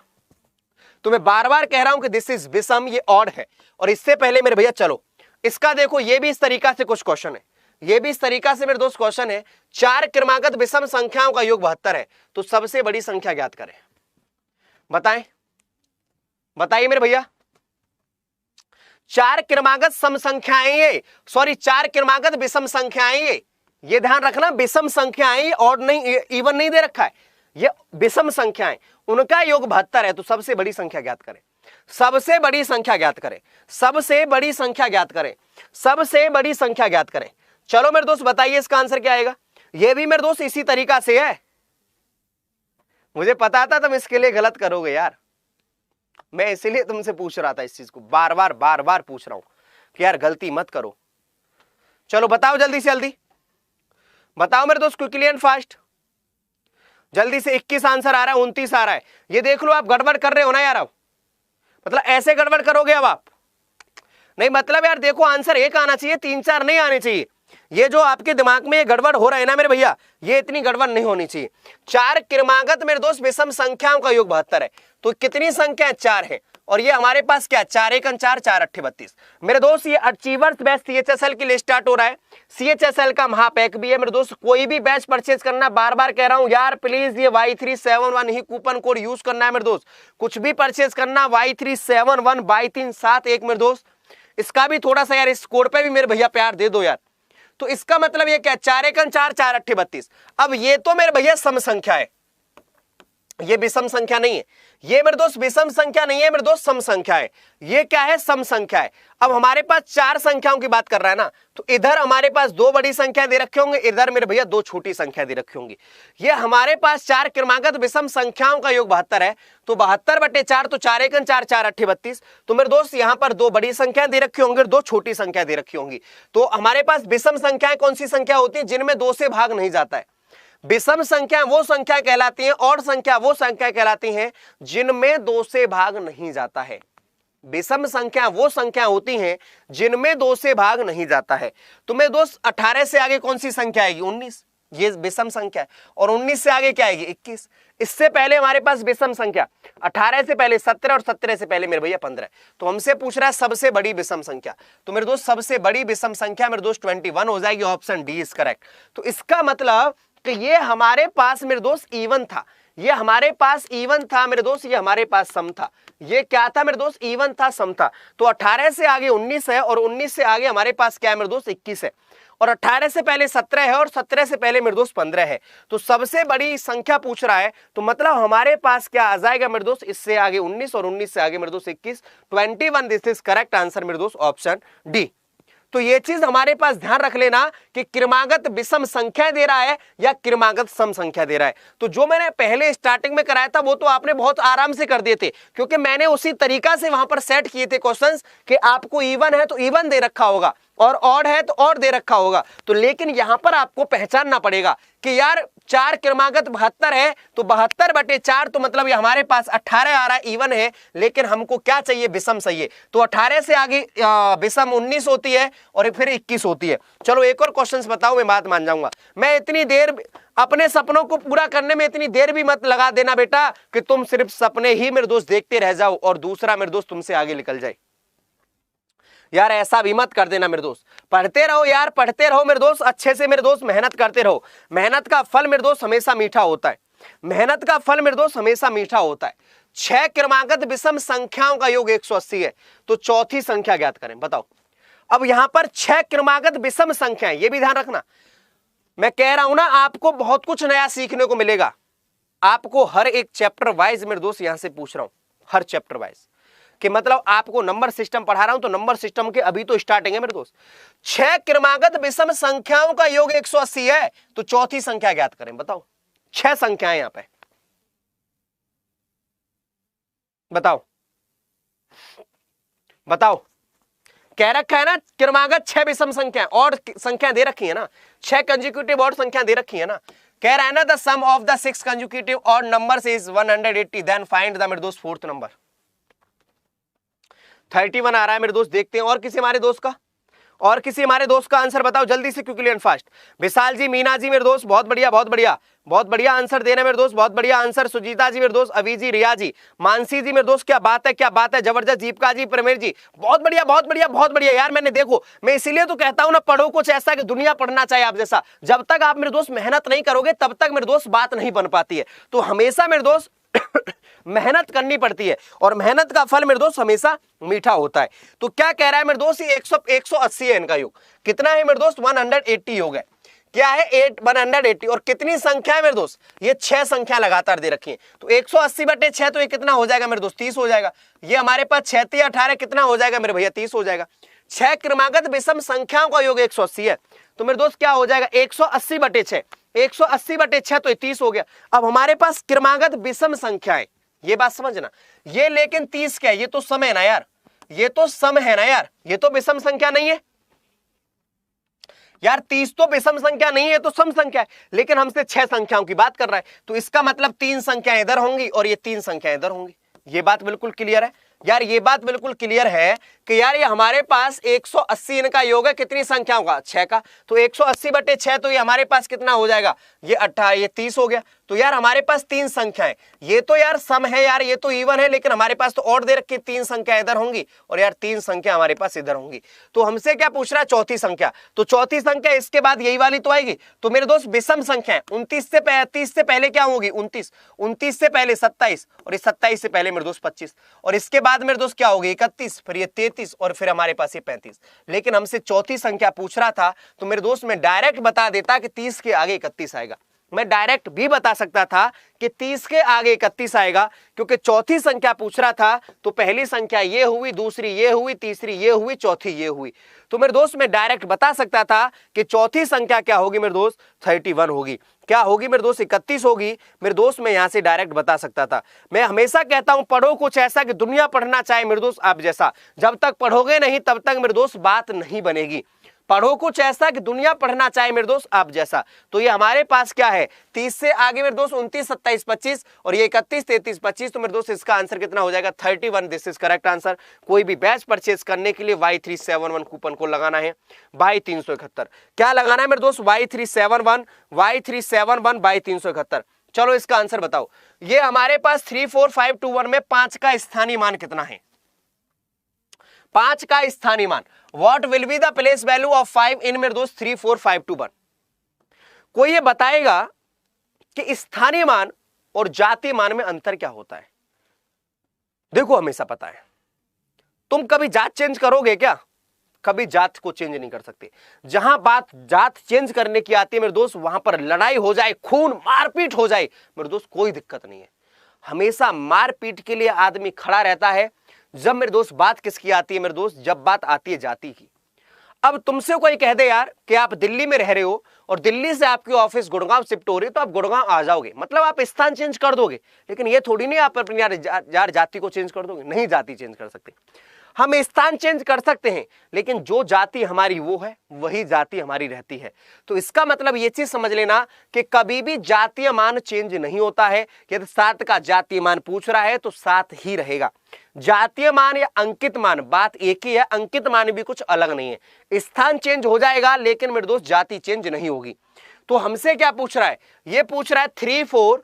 तो मैं बार बार कह रहा हूं कि दिस इज विषम, ये ऑड है। और इससे पहले मेरे भैया चलो इसका देखो, ये भी इस तरीका से कुछ क्वेश्चन है, ये भी इस तरीका से मेरे दोस्त क्वेश्चन है। 4 क्रमागत विषम संख्याओं का योग 72 है, तो सबसे बड़ी संख्या ज्ञात करें। बताएं, बताइए मेरे भैया। 4 क्रमागत सम संख्याएं, 4 क्रमागत विषम संख्याएं, ये ध्यान रखना, विषम संख्याएं, ऑड नहीं, इवन नहीं दे रखा है, ये विषम संख्याएं, उनका योग 72 है। तो सबसे बड़ी संख्या ज्ञात करें, सबसे बड़ी संख्या ज्ञात करें, सबसे बड़ी संख्या ज्ञात करें, सबसे बड़ी संख्या ज्ञात करें। चलो मेरे दोस्त बताइए इसका आंसर क्या आएगा? ये भी मेरे दोस्त इसी तरीका से है। मुझे पता था तुम इसके लिए गलत करोगे यार, मैं इसीलिए तुमसे पूछ रहा था इस चीज को, बार बार पूछ रहा हूं कि यार गलती मत करो। चलो बताओ जल्दी से जल्दी बताओ मेरे दोस्त, क्विकली एंड फास्ट। जल्दी से 21 आंसर आ रहा है, 29 आ रहा है। ये देख लो, आप गड़बड़ कर रहे हो ना यार। अब मतलब ऐसे गड़बड़ करोगे अब आप नहीं, मतलब यार देखो आंसर 1 आना चाहिए, 3, 4 नहीं आने चाहिए। ये जो आपके दिमाग में ये गड़बड़ हो रहा है ना मेरे भैया, ये इतनी गड़बड़ नहीं होनी चाहिए। 4 क्रमागत मेरे दोस्त विषम संख्याओं का योग 72 है, तो कितनी संख्या? 4 है। और ये हमारे पास क्या? 4 1 4, 4 8 32। मेरे दोस्त ये अचीवर्स बैच CHSL के लिए स्टार्ट हो रहा है। CHSL का महापैक भी है मेरे दोस्त। कोई भी बैच परचेज करना, बार बार कह रहा हूं यार प्लीज ये Y371 ही कूपन कोड यूज करना है मेरे दोस्त। कुछ भी परचेज करना Y371 Y371 मेरे दोस्त, इसका भी थोड़ा सा यार इस कोड पे भी मेरे भैया प्यार दे दो यार। तो इसका मतलब ये क्या? 4 1 4, 4 8 32। अब ये तो मेरे भैया सम संख्या है, ये विषम संख्या नहीं है। ये मेरे दोस्त विषम संख्या नहीं है मेरे दोस्त, सम संख्या है। ये क्या है? सम संख्या है। अब हमारे पास 4 संख्याओं की बात कर रहा है ना, तो इधर हमारे पास 2 बड़ी संख्या दे रखे होंगे, इधर मेरे भैया 2 छोटी संख्या दे रखी होंगी। ये हमारे पास 4 क्रमागत विषम संख्याओं का योग 72 है, तो 72/4, तो 4 1 4, 4 8 32। तो मेरे दोस्त यहाँ पर 2 बड़ी संख्या दे रखी होंगी और 2 छोटी संख्या दे रखी होंगी। तो हमारे पास विषम संख्याएं कौन सी संख्या होती है? जिनमें 2 से भाग नहीं जाता है। विषम संख्या वो संख्या कहलाती है, और संख्या वो संख्या कहलाती हैं जिनमें 2 से भाग नहीं जाता है। विषम संख्या वो संख्या होती हैं जिनमें 2 से भाग नहीं जाता है। तो मेरे दोस्त 18 से आगे कौन सी संख्या आएगी? 19, ये विषम संख्या है। और 19 से आगे क्या आएगी? 21। इससे पहले हमारे पास विषम संख्या 18 से पहले 17 और 17 से पहले मेरे भैया 15। तो हमसे पूछ रहा है सबसे बड़ी विषम संख्या, तो मेरे दोस्त सबसे बड़ी विषम संख्या मेरे दोस्त 21 हो जाएगी। Option D is correct. तो इसका मतलब कि ये हमारे पास मेरे दोस्त इवन था, ये हमारे पास इवन था मेरे दोस्त, ये हमारे पास सम था। ये क्या था मेरे दोस्त? इवन था, सम था। तो 18 से आगे 19 है और 19 से आगे हमारे पास क्या है मेरे दोस्त? 21 है। और 18 से पहले 17 है और 17 से पहले मेरे दोस्त 15 है। तो सबसे बड़ी संख्या पूछ रहा है, तो मतलब हमारे पास क्या आ जाएगा मेरे दोस्त? इससे आगे 19 और 19 से आगे मेरे दोस्त 21, 21। दिस इज करेक्ट आंसर मेरे दोस्त, ऑप्शन डी। तो ये चीज हमारे पास ध्यान रख लेना कि क्रमागत विषम संख्या दे रहा है या क्रमागत सम संख्या दे रहा है। तो जो मैंने पहले स्टार्टिंग में कराया था वो तो आपने बहुत आराम से कर दिए थे, क्योंकि मैंने उसी तरीका से वहां पर सेट किए थे क्वेश्चंस कि आपको इवन है तो इवन दे रखा होगा और ऑड है तो ऑड दे रखा होगा। तो लेकिन यहां पर आपको पहचानना पड़ेगा कि यार 4 क्रमागत 72 है, तो 72/4 तो मतलब ये हमारे पास 18 आ रहा है, इवन है। लेकिन हमको क्या चाहिए? विषम चाहिए। तो 18 से आगे विषम 19 होती है और फिर 21 होती है। चलो एक और क्वेश्चंस बताओ, मैं बात मान जाऊंगा। मैं इतनी देर अपने सपनों को पूरा करने में इतनी देर भी मत लगा देना बेटा कि तुम सिर्फ सपने ही मेरे दोस्त देखते रह जाओ और दूसरा मेरे दोस्त तुमसे आगे निकल जाए। यार ऐसा भी मत कर देना मेरे दोस्त। पढ़ते रहो यार, पढ़ते रहो मेरे दोस्त, अच्छे से मेरे दोस्त मेहनत करते रहो। मेहनत का फल मेरे दोस्त हमेशा मीठा होता है। मेहनत का फल मेरे दोस्त हमेशा मीठा होता है। 6 क्रमागत विषम संख्याओं का योग 180 है, तो चौथी संख्या ज्ञात करें। बताओ, अब यहां पर 6 क्रमागत विषम संख्याएं, ये भी ध्यान रखना। मैं कह रहा हूं ना, आपको बहुत कुछ नया सीखने को मिलेगा। आपको हर एक चैप्टर वाइज मेरे दोस्त यहां से पूछ रहा हूं, हर चैप्टर वाइज, कि मतलब आपको नंबर सिस्टम पढ़ा रहा हूं, तो नंबर सिस्टम के अभी तो स्टार्टिंग है मेरे दोस्त। 6 क्रमागत विषम संख्याओं का योग 180 है, तो चौथी संख्या ज्ञात करें। बताओ, 6 संख्याएं यहां पे, बताओ बताओ। कह रखा है ना क्रमागत 6 विषम संख्या, और संख्या दे रखी है ना, 6 कंसेक्यूटिव और संख्या दे रखी है ना। कह रहा है ना, the sum of the 6 consecutive और numbers is 180, then find the मेरे दोस्त फोर्थ नंबर। 31 आ रहा है मेरे दोस्त, देखते हैं और किसी हमारे दोस्त का आंसर बताओ जल्दी से, क्विकली एंड फास्ट। विशाल जी, मीना जी मेरे दोस्त, बहुत बढ़िया बहुत बढ़िया बहुत बढ़िया आंसर देना मेरे दोस्त, बहुत बढ़िया आंसर। सुजीता जी मेरे दोस्त, अभी जी, रिया जी, मानसी जी मेरे दोस्त, क्या बात है क्या बात है, जबरदस्त। दीपिका जी, प्रमेर जी, बहुत बढ़िया बहुत बढ़िया बहुत बढ़िया। यार मैंने देखो, मैं इसीलिए तो कहता हूं ना, पढ़ो कुछ ऐसा कि दुनिया पढ़ना चाहिए आप जैसा। जब तक आप मेरे दोस्त मेहनत नहीं करोगे तब तक मेरे दोस्त बात नहीं बन पाती है। तो हमेशा मेरे दोस्त मेहनत करनी पड़ती है, और मेहनत का फल मेरे दोस्त हमेशा मीठा होता है। तो क्या कह रहा है मेरे दोस्त, ये 180 है इनका योग। कितना है मेरे दोस्त, 180 योग है। क्या है, 180। और कितनी संख्या है मेरे दोस्त, ये 6 संख्या लगातार दे रखी है। तो 180/6, तो ये कितना हो जाएगा मेरे दोस्त, 30 हो जाएगा। ये हमारे पास 6 × 18 कितना हो जाएगा मेरे भैया, 30 हो जाएगा। 6 क्रमागत विषम संख्याओं का योग 180 है, तो मेरे दोस्त क्या हो जाएगा, 180/6। 180/6 तो 30 हो गया। अब हमारे पास क्रमागत विषम संख्या है, ये बात समझना। ये लेकिन 30 क्या है, ये तो सम है ना यार, ये तो सम है ना यार, ये तो विषम संख्या नहीं है यार। 30 तो विषम संख्या नहीं है, तो सम संख्या है। लेकिन हमसे 6 संख्याओं की बात कर रहा है, तो इसका मतलब 3 संख्याएं इधर होंगी और ये 3 संख्याएं इधर होंगी। ये बात बिल्कुल क्लियर है यार, ये बात बिल्कुल क्लियर है कि यार ये हमारे पास 180 इनका योग है, कितनी संख्याओं का, 6 का। तो 180/6, तो ये हमारे पास कितना हो जाएगा, ये 18, ये 30 हो गया। तो यार हमारे पास 3 संख्याएं, ये तो यार सम है यार, ये तो इवन है, लेकिन हमारे पास तो और दे रखी 3 संख्या इधर होंगी और यार 3 संख्या हमारे पास इधर होंगी। तो हमसे क्या पूछ रहा है, चौथी संख्या। तो चौथी संख्या इसके बाद यही वाली तो आएगी। तो मेरे दोस्त विषम संख्या है, 29 से 30 से पहले क्या होगी, 29, 29 से पहले 27, और इस 27 से पहले मेरे दोस्त 25, और इसके बाद मेरे दोस्त क्या होगी, 31, फिर ये 33, और फिर हमारे पास ये 35। लेकिन हमसे चौथी संख्या पूछ रहा था, तो मेरे दोस्त मैं डायरेक्ट बता देता कि 30 के आगे 31 आएगा। मैं डायरेक्ट भी बता सकता था कि 30 के आगे 31 आएगा, क्योंकि चौथी संख्या पूछ रहा था। तो पहली संख्या ये हुई, दूसरी ये हुई, तीसरी ये हुई, चौथी ये हुई। तो मेरे दोस्त मैं डायरेक्ट बता सकता था कि चौथी संख्या क्या होगी मेरे दोस्त, 31 होगी। क्या होगी मेरे दोस्त, 31 होगी मेरे दोस्त। मैं यहां से डायरेक्ट बता सकता था। मैं हमेशा कहता हूं, पढ़ो कुछ ऐसा कि दुनिया पढ़ना चाहे मेरे दोस्त आप जैसा। जब तक पढ़ोगे नहीं तब तक मेरे दोस्त बात नहीं बनेगी। पढ़ो कुछ ऐसा कि दुनिया पढ़ना चाहे मेरे दोस्त आप जैसा। तो ये हमारे पास क्या है, 30 से आगे मेरे दोस्त 29, 27, 25, और ये 31, 33, 25। तो मेरे दोस्त इसका आंसर कितना हो जाएगा, 31। This is correct answer. कोई भी बैच परचेज करने के लिए Y371 कूपन कोड लगाना है, Y371। क्या लगाना है मेरे दोस्त, Y371, Y371 Y371। चलो इसका आंसर बताओ। ये हमारे पास 3, 4, 5, 2, 1 में 5 का स्थानीय मान कितना है, 5 का स्थानीय मान। What will be the place value of 5 इन मेरे दोस्त 3, 4, 5, 2, 1। कोई ये बताएगा कि स्थानीय मान और जातीय मान में अंतर क्या होता है। देखो हमेशा पता है, तुम कभी जात चेंज करोगे क्या, कभी जात को चेंज नहीं कर सकते। जहां बात जात चेंज करने की आती है मेरे दोस्त, वहां पर लड़ाई हो जाए, खून मारपीट हो जाए मेरे दोस्त, कोई दिक्कत नहीं है। हमेशा मारपीट के लिए आदमी खड़ा रहता है। जब मेरे दोस्त बात किसकी आती है मेरे दोस्त, जब बात आती है जाति की। अब तुमसे कोई कह दे यार कि आप दिल्ली में रह रहे हो और दिल्ली से आपकी ऑफिस गुड़गांव शिफ्ट हो रही है, तो आप गुड़गांव आ जाओगे, मतलब आप स्थान चेंज कर दोगे। लेकिन ये थोड़ी नहीं आप अपनी यार जाति को चेंज कर दोगे, नहीं, जाति चेंज कर सकते। हम स्थान चेंज कर सकते हैं, लेकिन जो जाति हमारी वो है वही जाति हमारी रहती है। तो इसका मतलब ये चीज समझ लेना कि कभी भी जातीय मान चेंज नहीं होता है। यदि 7 का जातीय मान पूछ रहा है तो 7 ही रहेगा। जातीय मान या अंकित मान बात एक ही है, अंकित मान भी कुछ अलग नहीं है। स्थान चेंज हो जाएगा लेकिन मेरे दोस्त जाति चेंज नहीं होगी। तो हमसे क्या पूछ रहा है, ये पूछ रहा है 3 4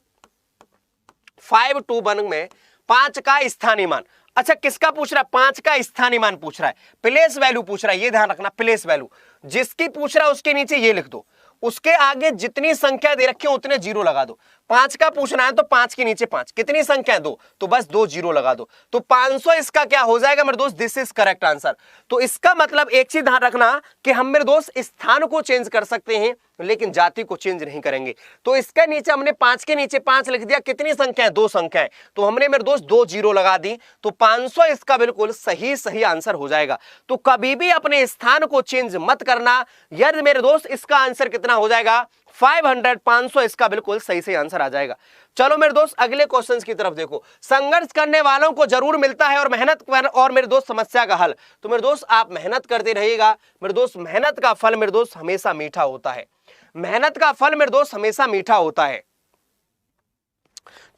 5 2 1 में 5 का स्थानीय मान। अच्छा किसका पूछ रहा है, 5 का स्थानीय मान पूछ रहा है, प्लेस वैल्यू पूछ रहा है, ये ध्यान रखना प्लेस वैल्यू। जिसकी पूछ रहा है उसके नीचे ये लिख दो, उसके आगे जितनी संख्या दे रखी है उतने जीरो लगा दो। 5 का पूछना है तो 5 के नीचे 5, कितनी संख्या है 2, तो बस 2 जीरो लगा दो। तो 500 इसका क्या हो जाएगा मेरे दोस्त, दिस इज करेक्ट आंसर। तो इसका मतलब एक चीज ध्यान रखना कि हम मेरे दोस्त स्थान को चेंज कर सकते हैं लेकिन जाति को चेंज नहीं करेंगे। तो इसके नीचे हमने 5 के नीचे 5 लिख दिया, कितनी संख्या है 2 संख्या है, तो हमने मेरे दोस्त 2 जीरो लगा दी। तो 500 इसका बिल्कुल सही आंसर हो जाएगा। तो कभी भी अपने स्थान को चेंज मत करना। यदि मेरे दोस्त इसका आंसर कितना हो जाएगा 500, 500 इसका बिल्कुल सही आंसर आ जाएगा। चलो मेरे दोस्त अगले क्वेश्चंस की तरफ देखो। संघर्ष करने वालों को जरूर मिलता है और मेहनत और मेरे दोस्त समस्या का हल। तो मेरे दोस्त आप मेहनत करते रहिएगा मेरे दोस्त, मेहनत का फल मेरे दोस्त हमेशा मीठा होता है, मेहनत का फल मेरे दोस्त हमेशा मीठा होता है।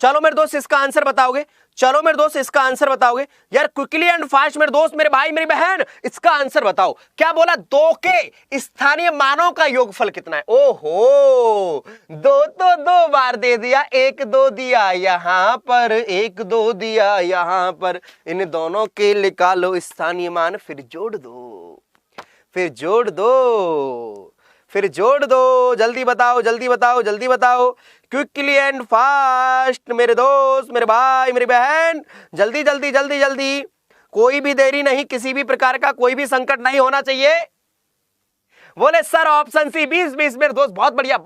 चलो मेरे दोस्त इसका आंसर बताओगे, चलो मेरे दोस्त इसका आंसर बताओगे यार क्विकली एंड फास्ट मेरे दोस्त, मेरे भाई मेरी बहन, इसका आंसर बताओ। क्या बोला, 2 के स्थानीय मानों का योगफल कितना है। ओहो, 2 तो 2 बार दे दिया, 1 2 दिया यहां पर, 1 2 दिया यहां पर, इन दोनों के निकालो स्थानीय मान, फिर जोड़ दो, फिर जोड़ दो, फिर जोड़ दो, जल्दी बताओ जल्दी बताओ जल्दी बताओ, क्विकली एंड फास्ट मेरे दोस्त मेरे भाई मेरी बहन, जल्दी जल्दी जल्दी जल्दी, कोई भी देरी नहीं, किसी भी प्रकार का कोई भी संकट नहीं होना चाहिए। बोले सर ऑप्शन सी 20 मेरे दोस्त, बहुत बढ़िया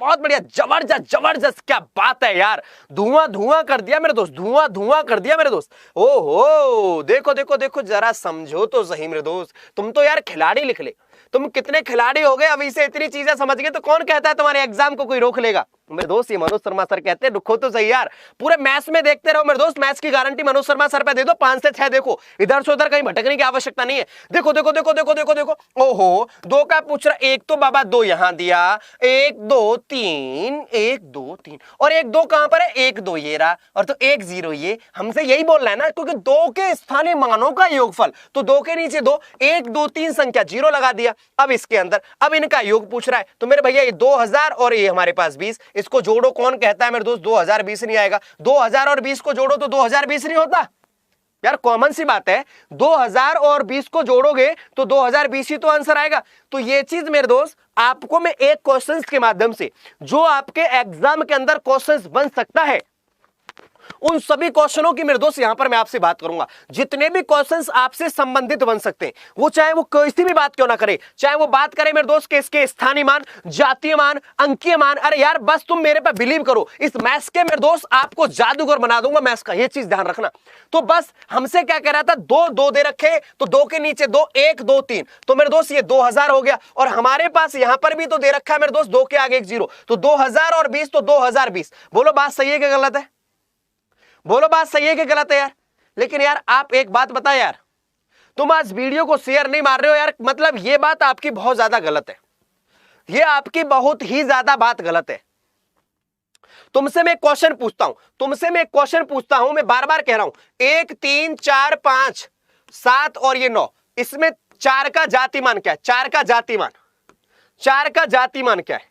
जबरदस्त जबरदस्त, क्या बात है यार, धुआं धुआं कर दिया मेरे दोस्त, धुआं धुआं कर दिया मेरे दोस्त। ओहो देखो देखो देखो, जरा समझो तो सही मेरे दोस्त, तुम तो यार खिलाड़ी लिख ले, तुम कितने खिलाड़ी हो गए, अभी से इतनी चीजें समझ गए तो कौन कहता है तुम्हारे एग्जाम को कोई रोक लेगा। मेरे दोस्त ये मनोज शर्मा सर कहते हैं रुको तो सही यार, पूरे मैथ्स में देखते रहो मेरे दोस्त, मैथ्स की गारंटी मनोज शर्मा सर पे दे दो, 5 से 6 देखो, इधर से उधर कहीं भटकने की आवश्यकता नहीं है। देखो देखो देखो देखो देखो देखो, ओहो 2 का पूछ रहा, 1 तो बाबा 2 यहां दिया, 1 2 3 1 2 3, और 1 2 कहां पर है, 1 2 ये रहा, और तो 1 0 ये, हमसे यही बोल रहा है ना, क्योंकि 2 के स्थानीय मानों का योगफल, तो 2 के नीचे 2, 1 2 3 संख्या जीरो लगा दिया। अब इसके अंदर अब इनका योग पूछ रहा है, तो मेरे भैया ये 2000 और ये हमारे पास 20, इसको जोड़ो, कौन कहता है मेरे दोस्त 2020 नहीं आएगा, 2000 और 20 को जोड़ो तो 2020 नहीं होता यार, कॉमन सी बात है, 2000 और 20 को जोड़ोगे तो 2020 ही तो आंसर आएगा। तो ये चीज मेरे दोस्त आपको मैं एक क्वेश्चंस के माध्यम से, जो आपके एग्जाम के अंदर क्वेश्चंस बन सकता है, उन सभी क्वेश्चनों की मेरे दोस्त यहां पर मैं आपसे बात करूंगा। जितने भी क्वेश्चंस आपसे संबंधित बन सकते हैं, वो चाहे वो किसी भी बात क्यों ना करे, चाहे वो बात करे मेरे दोस्त के इसके स्थानीय मान, जातीय मान, अंकीय मान, अरे यार बस तुम मेरे पे बिलीव करो, इस मैथ्स के मेरे दोस्त आपको जादूगर बना दूंगा मैथ्स का, ये चीज ध्यान रखना। तो बस हमसे क्या कह रहा था, 2 2 दे रखे, तो 2 के नीचे 2, 1 2 3, तो मेरे दोस्त ये 2000 हो गया, और हमारे पास यहां पर भी तो दे रखा है मेरे दोस्त 2 के आगे 1 0, तो 2000 और 20 तो 2020। बोलो बात सही है कि गलत है, बोलो बात सही है कि गलत है यार। लेकिन यार आप एक बात बता यार, तुम आज वीडियो को शेयर नहीं मार रहे हो यार, मतलब ये बात आपकी बहुत ज्यादा गलत है, ये आपकी बहुत ही ज्यादा बात गलत है। तुमसे मैं क्वेश्चन पूछता हूं, तुमसे मैं क्वेश्चन पूछता हूं, मैं बार बार कह रहा हूं, 1 3 4 5 7 और ये 9, इसमें 4 का जातिमान क्या है, 4 का जातिमान, 4 का जातिमान क्या है,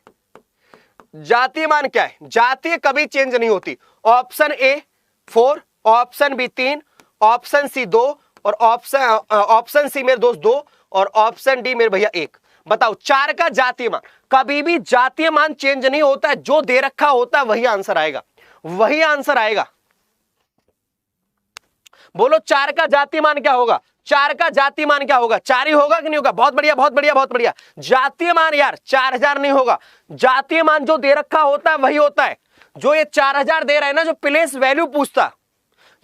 जातिमान क्या है, जाति कभी चेंज नहीं होती। Option A 4, option B 3, option C 2, और ऑप्शन सी मेरे दोस्त 2, और ऑप्शन डी मेरे भैया 1। बताओ 4 का जातीय मान, कभी भी जातीय मान चेंज नहीं होता है, जो दे रखा होता है वही आंसर आएगा, वही आंसर आएगा। बोलो 4 का जातीय मान क्या होगा, 4 का जातीय मान क्या होगा, 4 ही होगा कि नहीं होगा, बहुत बढ़िया बहुत बढ़िया बहुत बढ़िया। जातीय मान यार 4000 नहीं होगा, जातीय मान जो दे रखा होता है वही होता है। जो ये 4000 दे रहा है ना, जो प्लेस वैल्यू पूछता,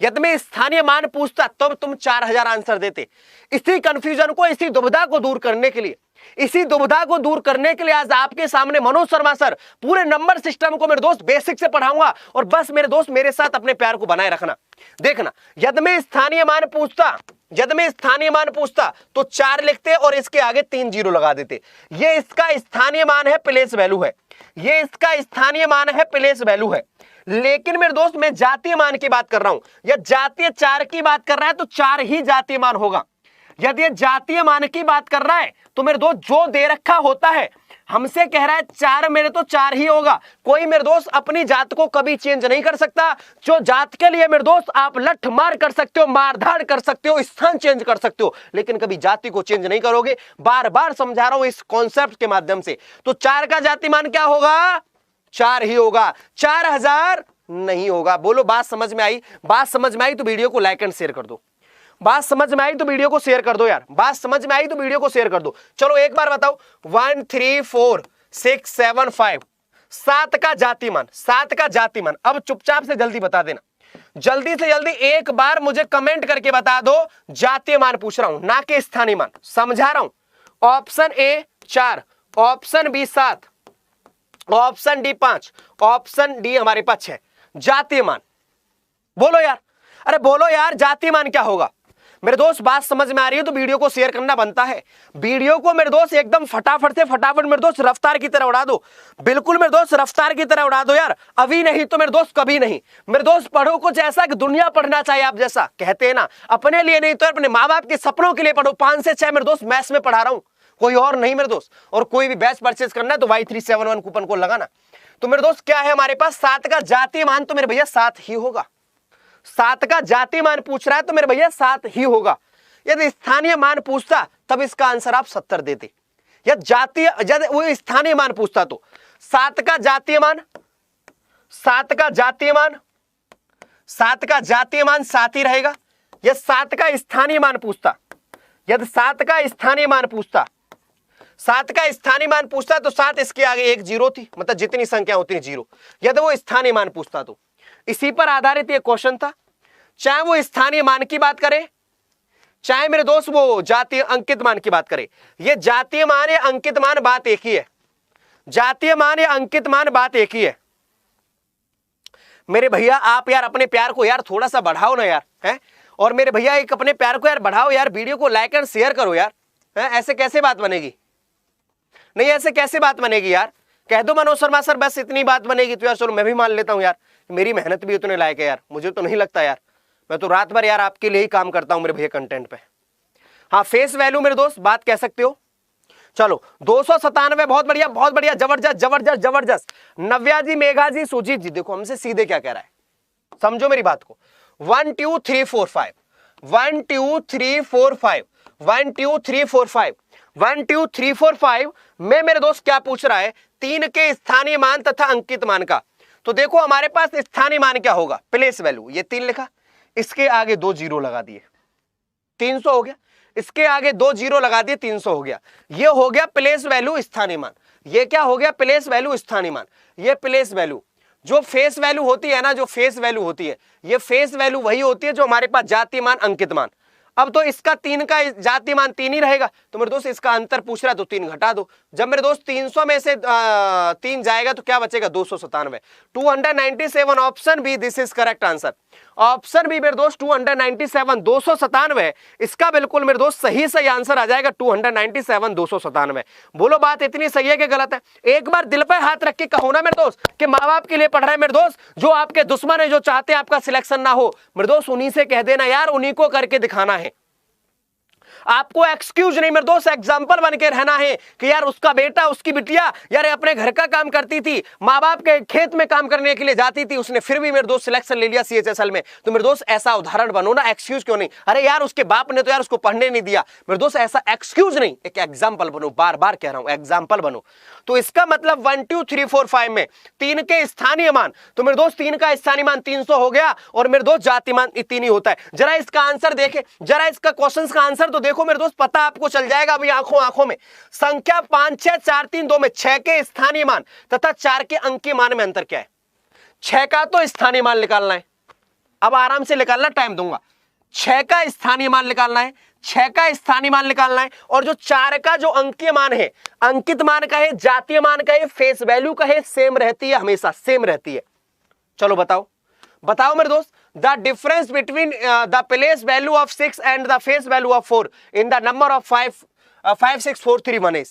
यदि मैं स्थानीय मान पूछता तब तुम 4000 आंसर देते। इसी कंफ्यूजन को, इसी दुविधा को दूर करने के लिए, इसी दुविधा को दूर करने के लिए आज आपके सामने मनोज शर्मा सर पूरे नंबर सिस्टम को मेरे दोस्त बेसिक से पढ़ाऊंगा, और बस मेरे दोस्त मेरे साथ अपने प्यार को बनाए रखना। देखना, यदि मैं स्थानीय मान पूछता, यदि मैं स्थानीय मान पूछता तो 4 लिखते और इसके आगे 3 जीरो लगा देते। ये इसका स्थानीय मान है, प्लेस वैल्यू है, ये इसका स्थानीय मान है, प्लेस वैल्यू है। लेकिन मेरे दोस्त मैं जातीय मान की बात कर रहा हूं, या जातीय 4 की बात कर रहा है तो 4 ही जातीय मान होगा। यदि ये जातीय मान की बात कर रहा है तो मेरे दोस्त जो दे रखा होता है, हमसे कह रहा है 4 मेरे तो 4 ही होगा। कोई मेरे दोस्त अपनी जात को कभी चेंज नहीं कर सकता। जो जात के लिए मेरे दोस्त आप लठ मार कर सकते हो, मारधाड़ कर सकते हो, स्थान चेंज कर सकते हो, लेकिन कभी जाति को चेंज नहीं करोगे। बार बार समझा रहा हूं इस कॉन्सेप्ट के माध्यम से। तो 4 का जाति मान क्या होगा? 4 ही होगा, 4000 नहीं होगा। बोलो बात समझ में आई? बात समझ में आई तो वीडियो को लाइक एंड शेयर कर दो। बात समझ में आई तो वीडियो को शेयर कर दो यार। बात समझ में आई तो वीडियो को शेयर कर दो। चलो एक बार बताओ, 1 3 4 6 7 5, 7 का जातिमान, 7 का जातिमान। अब चुपचाप से जल्दी बता देना, जल्दी से जल्दी एक बार मुझे कमेंट करके बता दो। जातीय मान पूछ रहा हूं, ना कि स्थानीय मान, समझा रहा हूं। Option A 4, option B 7, option D 5, option D हमारे पास 6। जातीय मान बोलो यार, अरे बोलो यार, जातीय मान क्या होगा? मेरे दोस्त बात समझ में आ रही है तो वीडियो को शेयर करना बनता है। वीडियो को मेरे दोस्त एकदम फटाफट से फटाफट मेरे दोस्त रफ्तार की तरह उड़ा दो। बिल्कुल मेरे दोस्त रफ्तार की तरह उड़ा दो यार। अभी नहीं तो मेरे दोस्त कभी नहीं। मेरे दोस्त पढ़ो कुछ ऐसा कि दुनिया पढ़ना चाहिए। आप जैसा कहते हैं ना, अपने लिए नहीं तो अपने माँ बाप के सपनों के लिए पढ़ो। 5 से 6 मेरे दोस्त मैथ्स में पढ़ा रहा हूँ, कोई और नहीं मेरे दोस्त। और कोई भी बैच परचेज करना है तो Y371 कूपन कोड लगाना। तो मेरे दोस्त क्या है हमारे पास? 7 का जातीय मान तो मेरे भैया 7 ही होगा। 7 का जातीय मान पूछ रहा है तो मेरे भैया 7 ही होगा। यदि स्थानीय मान पूछता तब इसका आंसर आप 70 देते। यदि वो स्थानीय मान पूछता तो 7 का जातीय मान, 7 का जातीय मान, 7 का जातीय मान 7 ही रहेगा। यदि 7 का स्थानीय मान पूछता, यदि 7 का स्थानीय मान पूछता, 7 का स्थानीय मान पूछता तो 7 इसके आगे एक 0 थी, मतलब जितनी संख्या उतनी 0। यदि वो स्थानीय मान पूछता तो इसी पर आधारित ये क्वेश्चन था। चाहे वो स्थानीय मान की बात करे, चाहे मेरे दोस्त वो जातीय अंकित मान की बात करे। ये जातीय मान या अंकित मान बात एक ही है। जातीय मान या अंकित मान बात एक ही है। मेरे भैया आप यार अपने प्यार को यार थोड़ा सा बढ़ाओ ना यार, है? और मेरे भैया एक अपने प्यार को यार बढ़ाओ यार, वीडियो को लाइक एंड शेयर करो यार, है? ऐसे कैसे बात बनेगी? नहीं ऐसे कैसे बात बनेगी यार? कह दो मनोज शर्मा सर बस इतनी बात बनेगी तो यार चलो मैं भी मान लेता हूं यार, मेरी मेहनत भी उतने लायक है यार। मुझे तो नहीं लगता यार, मैं तो रात भर यार आपके लिए ही काम करता हूं मेरे भैया कंटेंट पे। हाँ फेस वैल्यू मेरे दोस्त बात कह सकते हो। चलो 297, बहुत बढ़िया बहुत बढ़िया, जबरदस्त जबरदस्त जबरदस्त। नव्या जी, मेघा जी, सुजीत जी, देखो हमसे सीधे क्या कह रहा है, समझो मेरी बात को। 1 2 3 4 5, 1 2 3 4 5, 1 2 3 4 5, 1 2 3 4 5 में मेरे दोस्त क्या पूछ रहा है? 3 के स्थानीय मान तथा अंकित मान का। तो देखो हमारे पास स्थानीय मान क्या होगा? Place value. ये 3 लिखा, इसके आगे 2 0 लगा दिए, 300 हो गया। इसके आगे 2 0 लगा दिए, 300 हो गया। ये हो गया प्लेस वैल्यू स्थानीय मान। ये क्या हो गया? प्लेस वैल्यू स्थानीय मान। ये प्लेस वैल्यू, जो फेस वैल्यू होती है ना, जो फेस वैल्यू होती है, ये फेस वैल्यू वही होती है जो हमारे पास जातीय मान अंकित मान। अब तो इसका 3 का जातीय मान 3 ही रहेगा। तो मेरे दोस्त इसका अंतर पूछ रहा है तो 3 घटा दो। जब मेरे दोस्त 300 में से 3 जाएगा तो क्या बचेगा? 297, 297। Option B this is correct answer. Option B मेरे दोस्त 297, 297 इसका बिल्कुल मेरे दोस्त सही आंसर आ जाएगा 297, 297। बोलो बात इतनी सही है कि गलत है? एक बार दिल पे हाथ रख के कहो ना मेरे दोस्त कि माँ बाप के लिए पढ़ रहे हैं मेरे दोस्त, जो आपके दुश्मन है, जो चाहते हैं आपका सिलेक्शन ना हो, मेरे दोस्त उन्हीं से कह देना यार, उन्हीं को करके दिखाना है। आपको एक्सक्यूज नहीं मेरे दोस्त, एग्जाम्पल बन के रहना है कि यार उसका बेटा उसकी बिटिया यार अपने घर का काम करती थी, माँ बाप के खेत में काम करने के लिए जाती थी, उसने फिर भी मेरे दोस्त सिलेक्शन ले लिया CHSL में। तो मेरे दोस्त ऐसा उदाहरण बनो ना, एक्सक्यूज क्यों नहीं? अरे यार उसके बाप ने तो यार उसको पढ़ने नहीं दिया। मेरे दोस्त ऐसा एक्सक्यूज नहीं, एक एग्जाम्पल बनो, बार बार कह रहा हूं एग्जाम्पल बनो। तो इसका मतलब 1 2 3 4 5 में 3 के स्थानीय मान, तो मेरे दोस्त 3 का स्थानीय मान 300 हो गया और मेरे दोस्त जातीय मान 3 ही होता है। जरा इसका आंसर देखे, जरा इसका क्वेश्चन का आंसर तो देखो मेरे दोस्त, पता आपको चल जाएगा अभी आंखों में। संख्या 5 6 4 3 2 में 6 के स्थानीय मान तथा 4 के अंकीय मान में अंतर क्या है? 6 का तो स्थानीय मान निकालना है, अब आराम से निकालना, टाइम दूंगा। 6 का स्थानीय मान निकालना है, 6 का स्थानीय मान निकालना है, और जो 4 का जो अंकीय मान है, अंकित मान का है, जातीय मान का है, फेस वैल्यू का है, सेम रहती है, हमेशा सेम रहती है। चलो बताओ बताओ मेरे दोस्त, the difference between the place value of 6 and the face value of 4 in the number of 5 6 4 3 1 is.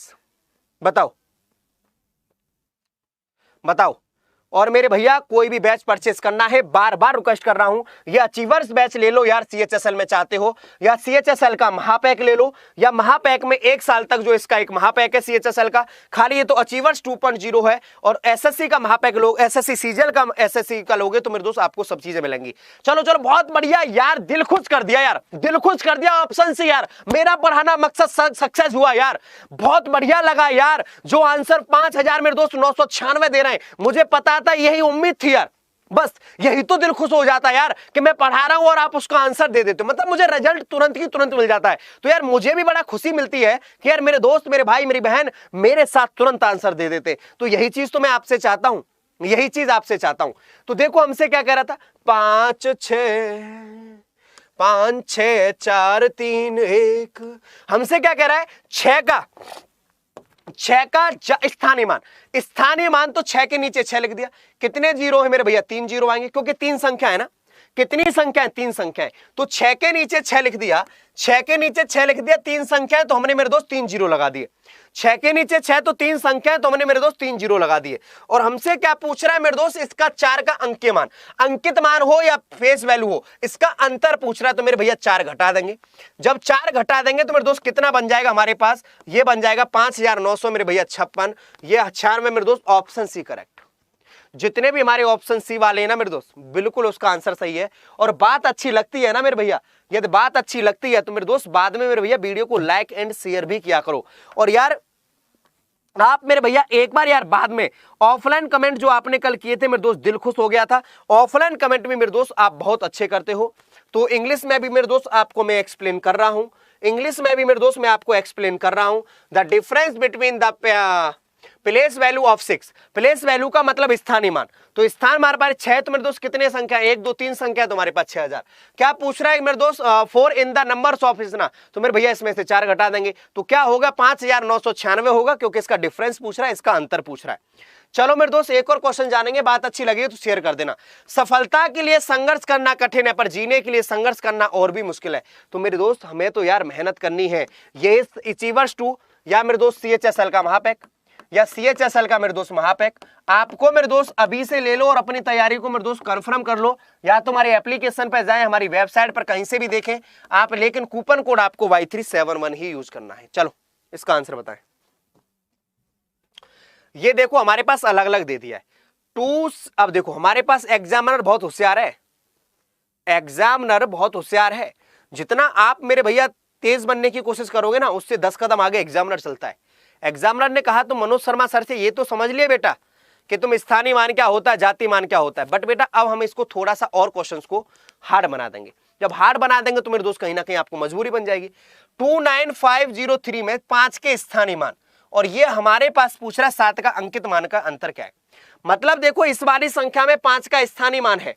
बताओ बताओ और मेरे भैया कोई भी बैच परचेस करना है, बार बार रिक्वेस्ट कर रहा हूं, या अचीवर्स बैच ले लो यार CHSL में चाहते हो, या CHSL का महापैक ले लो, या महापैक में 1 साल तक जो इसका एक महापैक है CHSL का, खाली ये तो अचीवर्स 2.0 है, और SSC का महापैक लो, SSC सीजल का SSC का लोगे तो मेरे दोस्त आपको सब चीजें मिलेंगी। चलो चलो बहुत बढ़िया यार, दिल खुश कर दिया यार, दिल खुश कर दिया ऑप्शन से यार, मेरा पढ़ाना मकसद सक्सेस हुआ यार, बहुत बढ़िया लगा यार। जो आंसर 5000 मेरे दोस्त 996 दे रहे हैं, मुझे पता था, यही उम्मीद थी यार, बस यही तो दिल खुश हो जाता यार कि मैं पढ़ा रहा हूं और आप उसका आंसर दे देते हो, मतलब मुझे रिजल्ट तुरंत की तुरंत मिल जाता है। तो यार मुझे भी बड़ा खुशी मिलती है कि यार मेरे दोस्त, मेरे भाई, मेरी बहन मेरे साथ तुरंत आंसर दे देते। तो यही चीज तो मैं आपसे चाहता हूं, यही चीज आपसे चाहता हूं। तो देखो हमसे क्या कह रहा था, 5 6 4 3 1, हमसे क्या कह रहा है, 6 का स्थानीय मान तो 6 के नीचे 6 लिख दिया। कितने जीरो है मेरे भैया, 3 जीरो आएंगे, क्योंकि 3 संख्या है ना, कितनी संख्या है, 3 संख्या है, तो 6 के नीचे 6 लिख दिया, 6 के नीचे 6 लिख दिया, 3 संख्या है तो हमने मेरे दोस्त 3 जीरो लगा दिए। 6 के नीचे 6 तो 3 संख्या है तो हमने मेरे दोस्त 3 जीरो लगा दिए। और हमसे क्या पूछ रहा है मेरे दोस्त, इसका 4 का अंकीय मान, अंकित मान हो या फेस वैल्यू हो, इसका अंतर पूछ रहा है। तो मेरे भैया 4 घटा देंगे, जब 4 घटा देंगे तो मेरे दोस्त कितना बन जाएगा हमारे पास, ये बन जाएगा 5900 मेरे भैया 56, ये 4 में मेरे दोस्त ऑप्शन सी करेक्ट। जितने भी हमारे ऑप्शन सी वाले हैं ना मेरे दोस्त, बिल्कुल उसका आंसर सही है। और बात अच्छी लगती है ना मेरे भैया, यदि बात अच्छी लगती है तो मेरे दोस्त बाद में मेरे भैया वीडियो को लाइक एंड शेयर भी किया करो। और यार आप मेरे भैया एक बार यार बाद में ऑफलाइन कमेंट जो आपने कल किए थे मेरे दोस्त, दिल खुश हो गया था। ऑफलाइन कमेंट में मेरे दोस्त आप बहुत अच्छे करते हो। तो इंग्लिश में भी मेरे दोस्त आपको मैं एक्सप्लेन कर रहा हूं, इंग्लिश में भी मेरे दोस्त मैं आपको एक्सप्लेन कर रहा हूं the difference between the place value of 6। Place value का मतलब स्थानीय मान, तो स्थान हमारे पास 6, तो मेरे दोस्त कितने संख्या, 1 2 3 संख्या, तो हमारे पास 6000। क्या पूछ रहा है मेरे दोस्त, 4 इन द नंबर्स ऑफ इतना, तो मेरे भैया इसमें से 4 घटा देंगे तो क्या होगा, 5996 होगा, क्योंकि इसका डिफरेंस पूछ रहा है, इसका अंतर पूछ रहा है। चलो मेरे दोस्त एक और क्वेश्चन जानेंगे, बात अच्छी लगी तो शेयर कर देना। सफलता के लिए संघर्ष करना कठिन है, पर जीने के लिए संघर्ष करना और भी मुश्किल है। तो मेरे दोस्त हमें तो यार मेहनत करनी है। ये अचीवर्स 2 या मेरे दोस्त CHSL का महापैक, या CHSL का मेरे दोस्त महापैक आपको मेरे दोस्त अभी से ले लो और अपनी तैयारी को मेरे दोस्त कंफर्म कर लो। या तो हमारे एप्लीकेशन पर जाएं, हमारी वेबसाइट पर कहीं से भी देखें आप, लेकिन कूपन कोड आपको Y371 ही यूज करना है। चलो इसका आंसर बताएं। ये देखो हमारे पास अलग अलग दे दिया है 2। अब देखो हमारे पास एग्जामिनर बहुत होशियार है, एग्जामिनर बहुत होशियार है। जितना आप मेरे भैया तेज बनने की कोशिश करोगे ना, उससे 10 कदम आगे एग्जामिनर चलता है। एग्जामिनर ने कहा तो मनोज शर्मा सर से ये तो समझ लिए बेटा कि तुम स्थानीय मान क्या होता है, जाति मान क्या होता है, बट बेटा अब हम इसको थोड़ा सा और क्वेश्चंस को हार्ड बना देंगे। जब हार्ड बना देंगे तो मेरे दोस्त कहीं ना कहीं आपको मजबूरी बन जाएगी। 29503 में 5 के स्थानीय मान, और ये हमारे पास पूछ रहा है 7 का अंकित मान का अंतर क्या है। मतलब देखो इस वाली संख्या में 5 का स्थानीय मान है,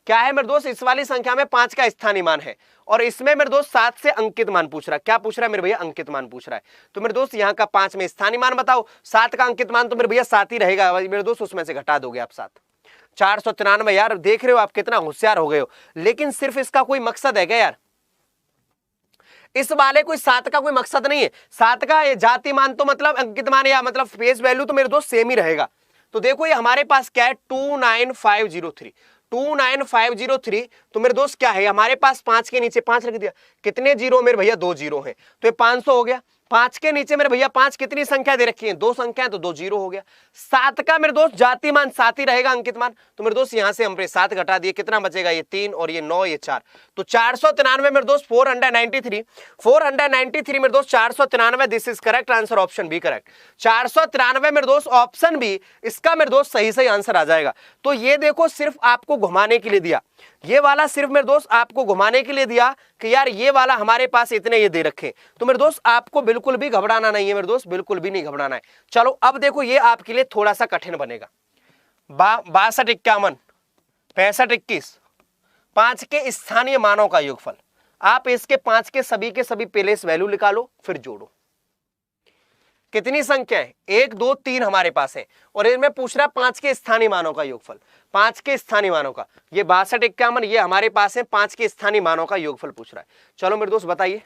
क्या है मेरे दोस्त, इस वाली संख्या में 5 का स्थानीय मान है, और इसमें मेरे दोस्त 7 से अंकित मान पूछ रहा है। क्या पूछ रहा है मेरे भैया, अंकित मान पूछ रहा है। तो मेरे दोस्त यहाँ का 5 में स्थानीय मान बताओ, 7 का अंकित मान, तो मेरे भैया 7 ही रहेगा मेरे दोस्त, उसमें से घटा दोगे आप 7। 493। यार देख रहे हो आप कितना होशियार हो गए हो, लेकिन सिर्फ इसका कोई मकसद है क्या यार, इस वाले कोई 7 का कोई मकसद नहीं है। 7 का जाति मान तो मतलब अंकित मान या मतलब फेस वैल्यू तो मेरे दोस्त सेम ही रहेगा। तो देखो ये हमारे पास क्या है 29503, 29503। तो मेरे दोस्त क्या है, हमारे पास 5 के नीचे 5 लिख दिया, कितने जीरो मेरे भैया 2 जीरो हैं, तो ये 500 हो गया। 5 के नीचे मेरे भैया 5 कितनी संख्या दे रखी है, 2 संख्या है, तो 2 जीरो हो गया। 7 का मेरे दोस्त जाति मान 7 ही रहेगा, अंकित मान, तो मेरे दोस्त यहां से हमने 7 घटा दिए, कितना बचेगा, ये 3 और ये 9 ये 4, तो 493 मेरे दोस्त 493 मेरे दोस्त 493, this is correct answer, option B correct. 493 मेरे दोस्त ऑप्शन बी, इसका मेरे दोस्त सही आंसर आ जाएगा। तो ये देखो सिर्फ आपको घुमाने के लिए दिया, ये वाला सिर्फ मेरे दोस्त आपको घुमाने के लिए दिया कि यार ये वाला हमारे पास इतने ये दे रखे। तो मेरे दोस्त आपको बिल्कुल भी घबराना नहीं है मेरे दोस्त, बिल्कुल भी नहीं घबराना है। चलो अब देखो ये आपके लिए थोड़ा सा कठिन बनेगा। 62 51 65 21 5 के स्थानीय मानों का योगफल। आप इसके 5 के सभी प्लेस वैल्यू निकालो, फिर जोड़ो। कितनी संख्या है, 1 2 3 हमारे पास है, और इनमें पूछ रहा है 5 के स्थानीय मानों का योगफल। 5 के स्थानीय मानों का, ये 62 51 ये हमारे पास है, 5 के स्थानीय मानों का योगफल पूछ रहा है। चलो मेरे दोस्त बताइए,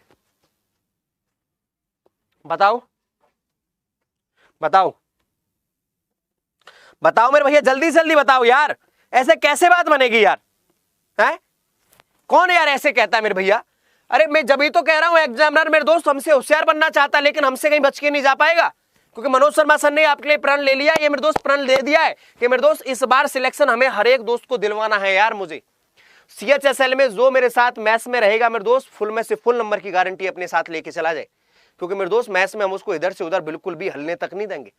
बताओ बताओ बताओ मेरे भैया, जल्दी जल्दी बताओ यार, ऐसे कैसे बात बनेगी यार? है कौन यार ऐसे कहता है मेरे भैया? अरे मैं जब ही तो कह रहा हूं एग्जामिनर मेरे दोस्त हमसे होशियार बनना चाहता है, लेकिन हमसे कहीं बच के नहीं जा पाएगा, क्योंकि मनोज शर्मा सर ने आपके लिए प्रण ले लिया, ये मेरे दोस्त प्रण दे दिया है कि मेरे दोस्त इस बार सिलेक्शन हमें हर एक दोस्त को दिलवाना है यार। मुझे CHSL में जो मेरे साथ मैथ्स में रहेगा मेरे दोस्त, फुल में से फुल नंबर की गारंटी अपने साथ लेके चला जाए, क्योंकि मेरे दोस्त मैथ्स में हम उसको इधर से उधर बिल्कुल भी हलने तक नहीं देंगे।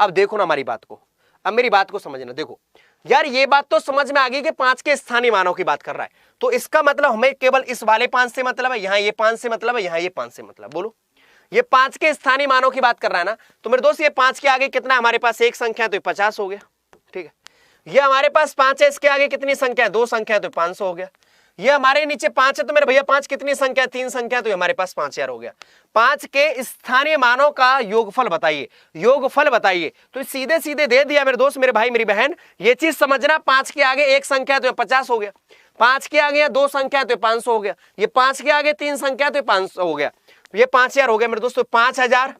अब देखो ना हमारी बात को, अब मेरी बात को समझना। देखो यार, ये बात तो समझ में आ गई कि 5 के स्थानीय मानों की बात कर रहा है, तो इसका मतलब हमें केवल इस वाले 5 से मतलब है, यहां ये 5 से मतलब है, यहां ये 5 से मतलब। बोलो, ये 5 के स्थानीय मानों की बात कर रहा है ना, तो मेरे दोस्त ये 5 के आगे कितना, हमारे पास एक संख्या है तो 50 हो गया, ठीक है। ये हमारे पास 5 है, इसके आगे कितनी संख्या है, 2 संख्या है तो 500 हो गया। ये हमारे नीचे 5 है तो मेरे भैया 5 कितनी संख्या है, 3 संख्या, तो हमारे पास 5000 हो गया। 5 के स्थानीय मानों का योगफल बताइए, योगफल बताइए। तो सीधे सीधे दे दिया मेरे दोस्त, मेरे भाई मेरी बहन, ये चीज समझना, 5 के आगे एक संख्या है तो 50 हो गया, 5 के आगे 2 संख्या है तो 500 हो गया, ये 5 के आगे 3 संख्या है तो 500 हो गया, ये 5000 हो गया मेरे दोस्तों। 5000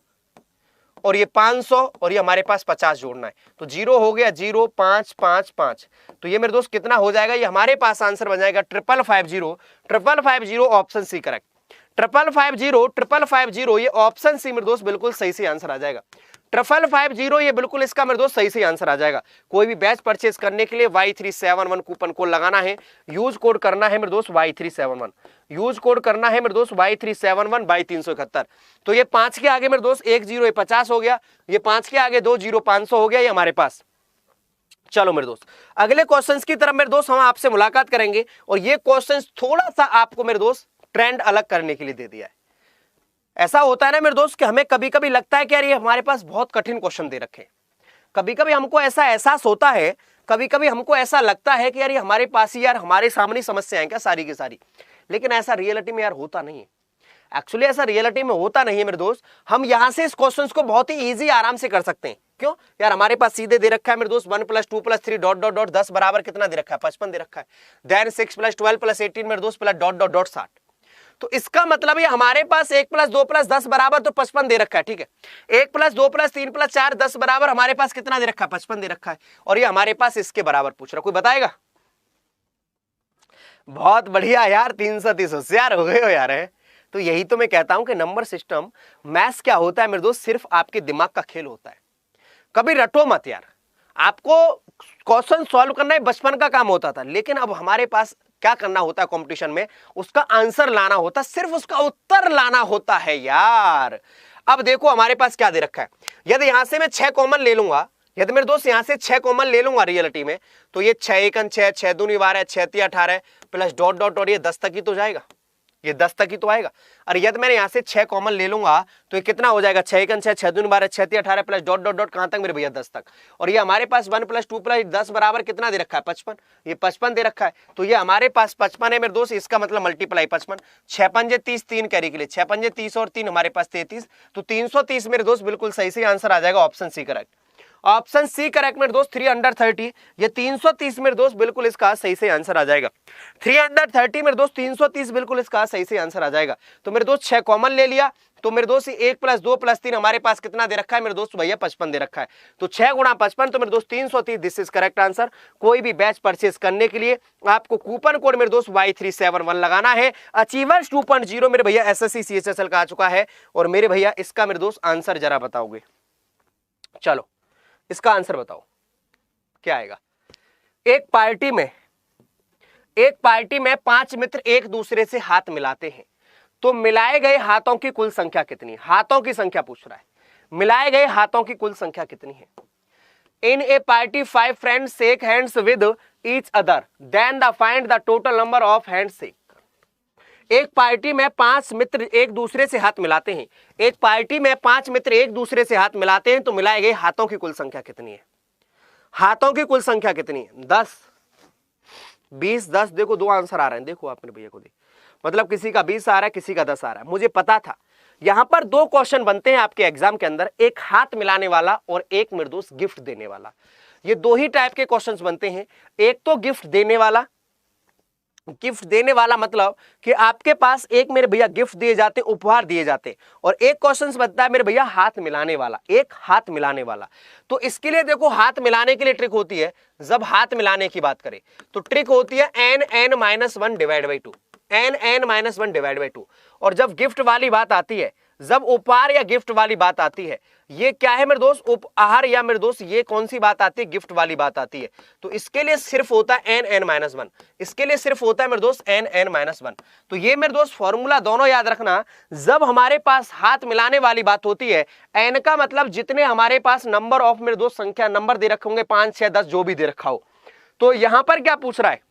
और ये 500 और ये हमारे पास 50 जोड़ना है, तो 0 हो गया, 0 5 5 5, तो ये मेरे दोस्त कितना हो जाएगा, ये हमारे पास आंसर बन जाएगा 5550 ऑप्शन सी करेक्ट। 5550 ये ऑप्शन सी मेरे दोस्त बिल्कुल सही से आंसर आ जाएगा। 5550 ये बिल्कुल इसका मेरे दोस्त सही से आंसर आ जाएगा। कोई भी बैच परचेज करने के लिए Y371 कूपन कोड लगाना है, यूज कोड करना है मेरे दोस्त Y371, यूज कोड करना है मेरे दोस्त Y371 Y371। तो ये 5 के आगे मेरे दोस्त 1 0 ये 50 हो गया, ये 5 के आगे 2 0 500 हो गया, ये हमारे पास। चलो मेरे दोस्त, अगले क्वेश्चंस की तरफ मेरे दोस्त हम आपसे मुलाकात करेंगे, और ये क्वेश्चंस थोड़ा सा आपको मेरे दोस्त ट्रेंड अलग करने के लिए दे दिया है। ऐसा होता है ना मेरे दोस्त कि हमें कभी कभी लगता है कि यार ये हमारे पास बहुत कठिन क्वेश्चन दे रखे, कभी कभी हमको ऐसा एहसास होता है, कभी कभी हमको ऐसा लगता है कि यार ये हमारे पास ही यार हमारे सामने समस्या है क्या सारी की सारी, लेकिन ऐसा रियलिटी में यार होता नहीं है। एक्चुअली ऐसा रियलिटी में होता नहीं है मेरे दोस्त। हम यहां से इस क्वेश्चंस को बहुत ही इजी आराम से कर सकते हैं। क्यों यार, हमारे पास सीधे दे रखा है मेरे दोस्त 1 + 2 + 3 ... 10 बराबर कितना दे रखा है, 55 दे रखा है। देन 6 + 12 + 18 मेरे दोस्त प्लस ... 60। तो इसका मतलब ये हमारे पास 1 + 2 + 10 बराबर तो 55 दे रखा है, ठीक है। 1 + 2 + 3 + 4 10 बराबर हमारे पास कितना दे रखा है, 55 दे रखा है, और ये हमारे पास इसके बराबर पूछ रहा। कोई बताएगा? बहुत बढ़िया यार, 330 होशियार हो गए हो यार। है तो यही तो मैं कहता हूं कि नंबर सिस्टम मैथ्स क्या होता है मेरे दोस्त, सिर्फ आपके दिमाग का खेल होता है। कभी रटो मत यार, आपको क्वेश्चन सॉल्व करना ही बचपन का काम होता था, लेकिन अब हमारे पास क्या करना होता है कंपटीशन में, उसका आंसर लाना होता है, सिर्फ उसका उत्तर लाना होता है यार। अब देखो हमारे पास क्या दे रखा है, यदि यहां से मैं 6 कॉमन ले लूंगा, यदि मेरे दोस्त यहां से 6 कॉमन ले लूंगा रियलिटी में, तो ये 6 × 1 = 6, 6 × 2 = 12, 6 × 3 = 18 प्लस ... और ये 10 तक ही तो जाएगा, ये 10 तक ही तो आएगा। अरे यदि मैंने यहां से 6 कॉमन ले लूंगा तो ये कितना हो जाएगा, 6 × 1 = 6, 6 × 2 = 12, 6 × 3 = 18 प्लस ... कहां तक मेरे भैया, 10 तक। और ये हमारे पास 1 + 2 + 10 बराबर कितना दे रखा है, 55, ये 55 दे रखा है। तो ये हमारे पास 55 है मेरे दोस्त, इसका मतलब मल्टीप्लाई 55, 6 × 5 = 30, 3 कैरी के लिए 6 × 5 = 30 और 3 हमारे पास 33, तो 330 मेरे दोस्त बिल्कुल सही से आंसर आ जाएगा, option C correct. Option C correct मेरे दोस्त, 330, ये 330 मेरे दोस्त बिल्कुल इसका सही से आंसर आ जाएगा। 330 मेरे दोस्त, 330 बिल्कुल इसका सही से आंसर आ जाएगा। तो मेरे दोस्त 6 कॉमन ले लिया, तो मेरे दोस्त 1 + 2 + 3 हमारे पास कितना दे रखा है मेरे दोस्त भैया, 55 दे रखा है। तो 6 × 55 तो मेरे दोस्त 330, दिस इज करेक्ट आंसर। कोई भी बैच परचेज करने के लिए आपको कूपन कोड मेरे दोस्त Y371 लगाना है। अचीवर्स 2.0 मेरे भैया SSC CHSL का आ चुका है, और मेरे भैया इसका मेरे दोस्त आंसर जरा बताओगे, चलो इसका आंसर बताओ क्या आएगा। एक पार्टी में 5 मित्र एक दूसरे से हाथ मिलाते हैं, तो मिलाए गए हाथों की कुल संख्या कितनी है, हाथों की संख्या पूछ रहा है, मिलाए गए हाथों की कुल संख्या कितनी है। In a party 5 friends shake hands with each other, then the find the total number of hand shake. एक पार्टी में 5 मित्र एक दूसरे से हाथ मिलाते हैं, एक पार्टी में 5 मित्र एक दूसरे से हाथ मिलाते हैं, तो मिलाए गए हाथों की कुल संख्या कितनी है, हाथों की कुल संख्या कितनी है। 10 20 10, देखो 2 आंसर आ रहे हैं, देखो आप मेरे भैया को मतलब किसी का 20 आ रहा है, किसी का 10 आ रहा है। मुझे पता था यहां पर 2 क्वेश्चन बनते हैं आपके एग्जाम के अंदर, एक हाथ मिलाने वाला और एक मेरे दोस्त गिफ्ट देने वाला। ये 2 ही टाइप के क्वेश्चंस बनते हैं, एक तो गिफ्ट देने वाला, गिफ्ट देने वाला मतलब कि आपके पास एक मेरे भैया गिफ्ट दिए जाते, उपहार दिए जाते, और एक क्वेश्चन बनता है मेरे भैया हाथ मिलाने वाला, एक हाथ मिलाने वाला। तो इसके लिए देखो हाथ मिलाने के लिए ट्रिक होती है, जब हाथ मिलाने की बात करें तो ट्रिक होती है n(n-1) divide by 2, n(n-1) divide by 2। और जब गिफ्ट वाली बात आती है, जब उपहार या गिफ्ट वाली बात आती है, ये क्या है मेरे दोस्त, उपहार या मेरे दोस्त ये कौन सी बात आती है, गिफ्ट वाली बात आती है। तो इसके लिए सिर्फ होता है n(n-1), इसके लिए सिर्फ होता है मेरे दोस्त n(n-1). तो ये मेरे दोस्त फॉर्मूला दोनों याद रखना, जब हमारे पास हाथ मिलाने वाली बात होती है, n का मतलब जितने हमारे पास नंबर ऑफ मेरे दोस्त संख्या नंबर दे रखे होंगे, 5, 6, 10 जो भी दे रखा हो, तो यहां पर क्या पूछ रहा है,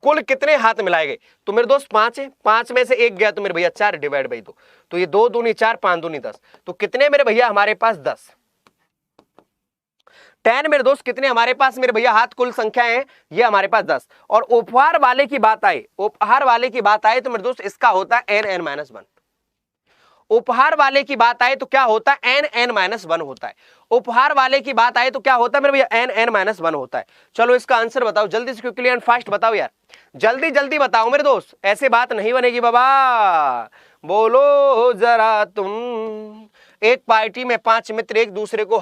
कुल कितने हाथ मिलाए गए, तो मेरे दोस्त 5 है, 5 में से 1 गया तो मेरे भैया 4 डिवाइड बाई 2, तो ये 2 दूनी 4, 5 दूनी 10, तो कितने मेरे भैया हमारे पास 10। 10 मेरे दोस्त कितने हमारे पास मेरे भैया हाथ कुल संख्या है, ये हमारे पास 10। और उपहार वाले की बात आए, उपहार वाले की बात आए तो मेरे दोस्त इसका होता है n(n-1). उपहार वाले की बात आए तो क्या होता है, n(n-1) होता है। उपहार वाले की बात आए तो क्या होता है मेरे भैया, n(n-1) होता है। चलो इसका आंसर बताओ जल्दी से, क्विकली एंड फास्ट बताओ यार, जल्दी जल्दी बताओ मेरे दोस्त, ऐसे बात नहीं बनेगी बाबा, बोलो जरा तुम। एक पार्टी में 5 मित्र एक दूसरे को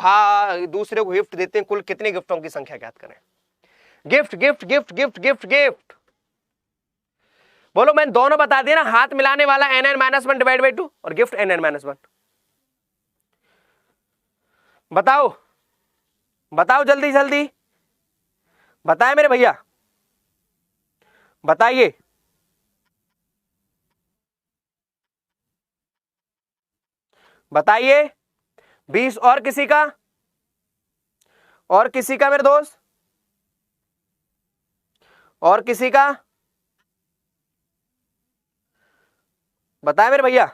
गिफ्ट देते हैं, कुल कितने गिफ्टों की संख्या ज्ञात करें। Gift gift gift gift gift gift बोलो, मैंने दोनों बता दिया ना, हाथ मिलाने वाला n(n-1) डिवाइड बाई 2 और गिफ्ट n(n-1). बताओ बताओ जल्दी जल्दी बताए मेरे भैया, बताइए। बताइए 20 और किसी का, और किसी का मेरे दोस्त, और किसी का बताए मेरे भैया।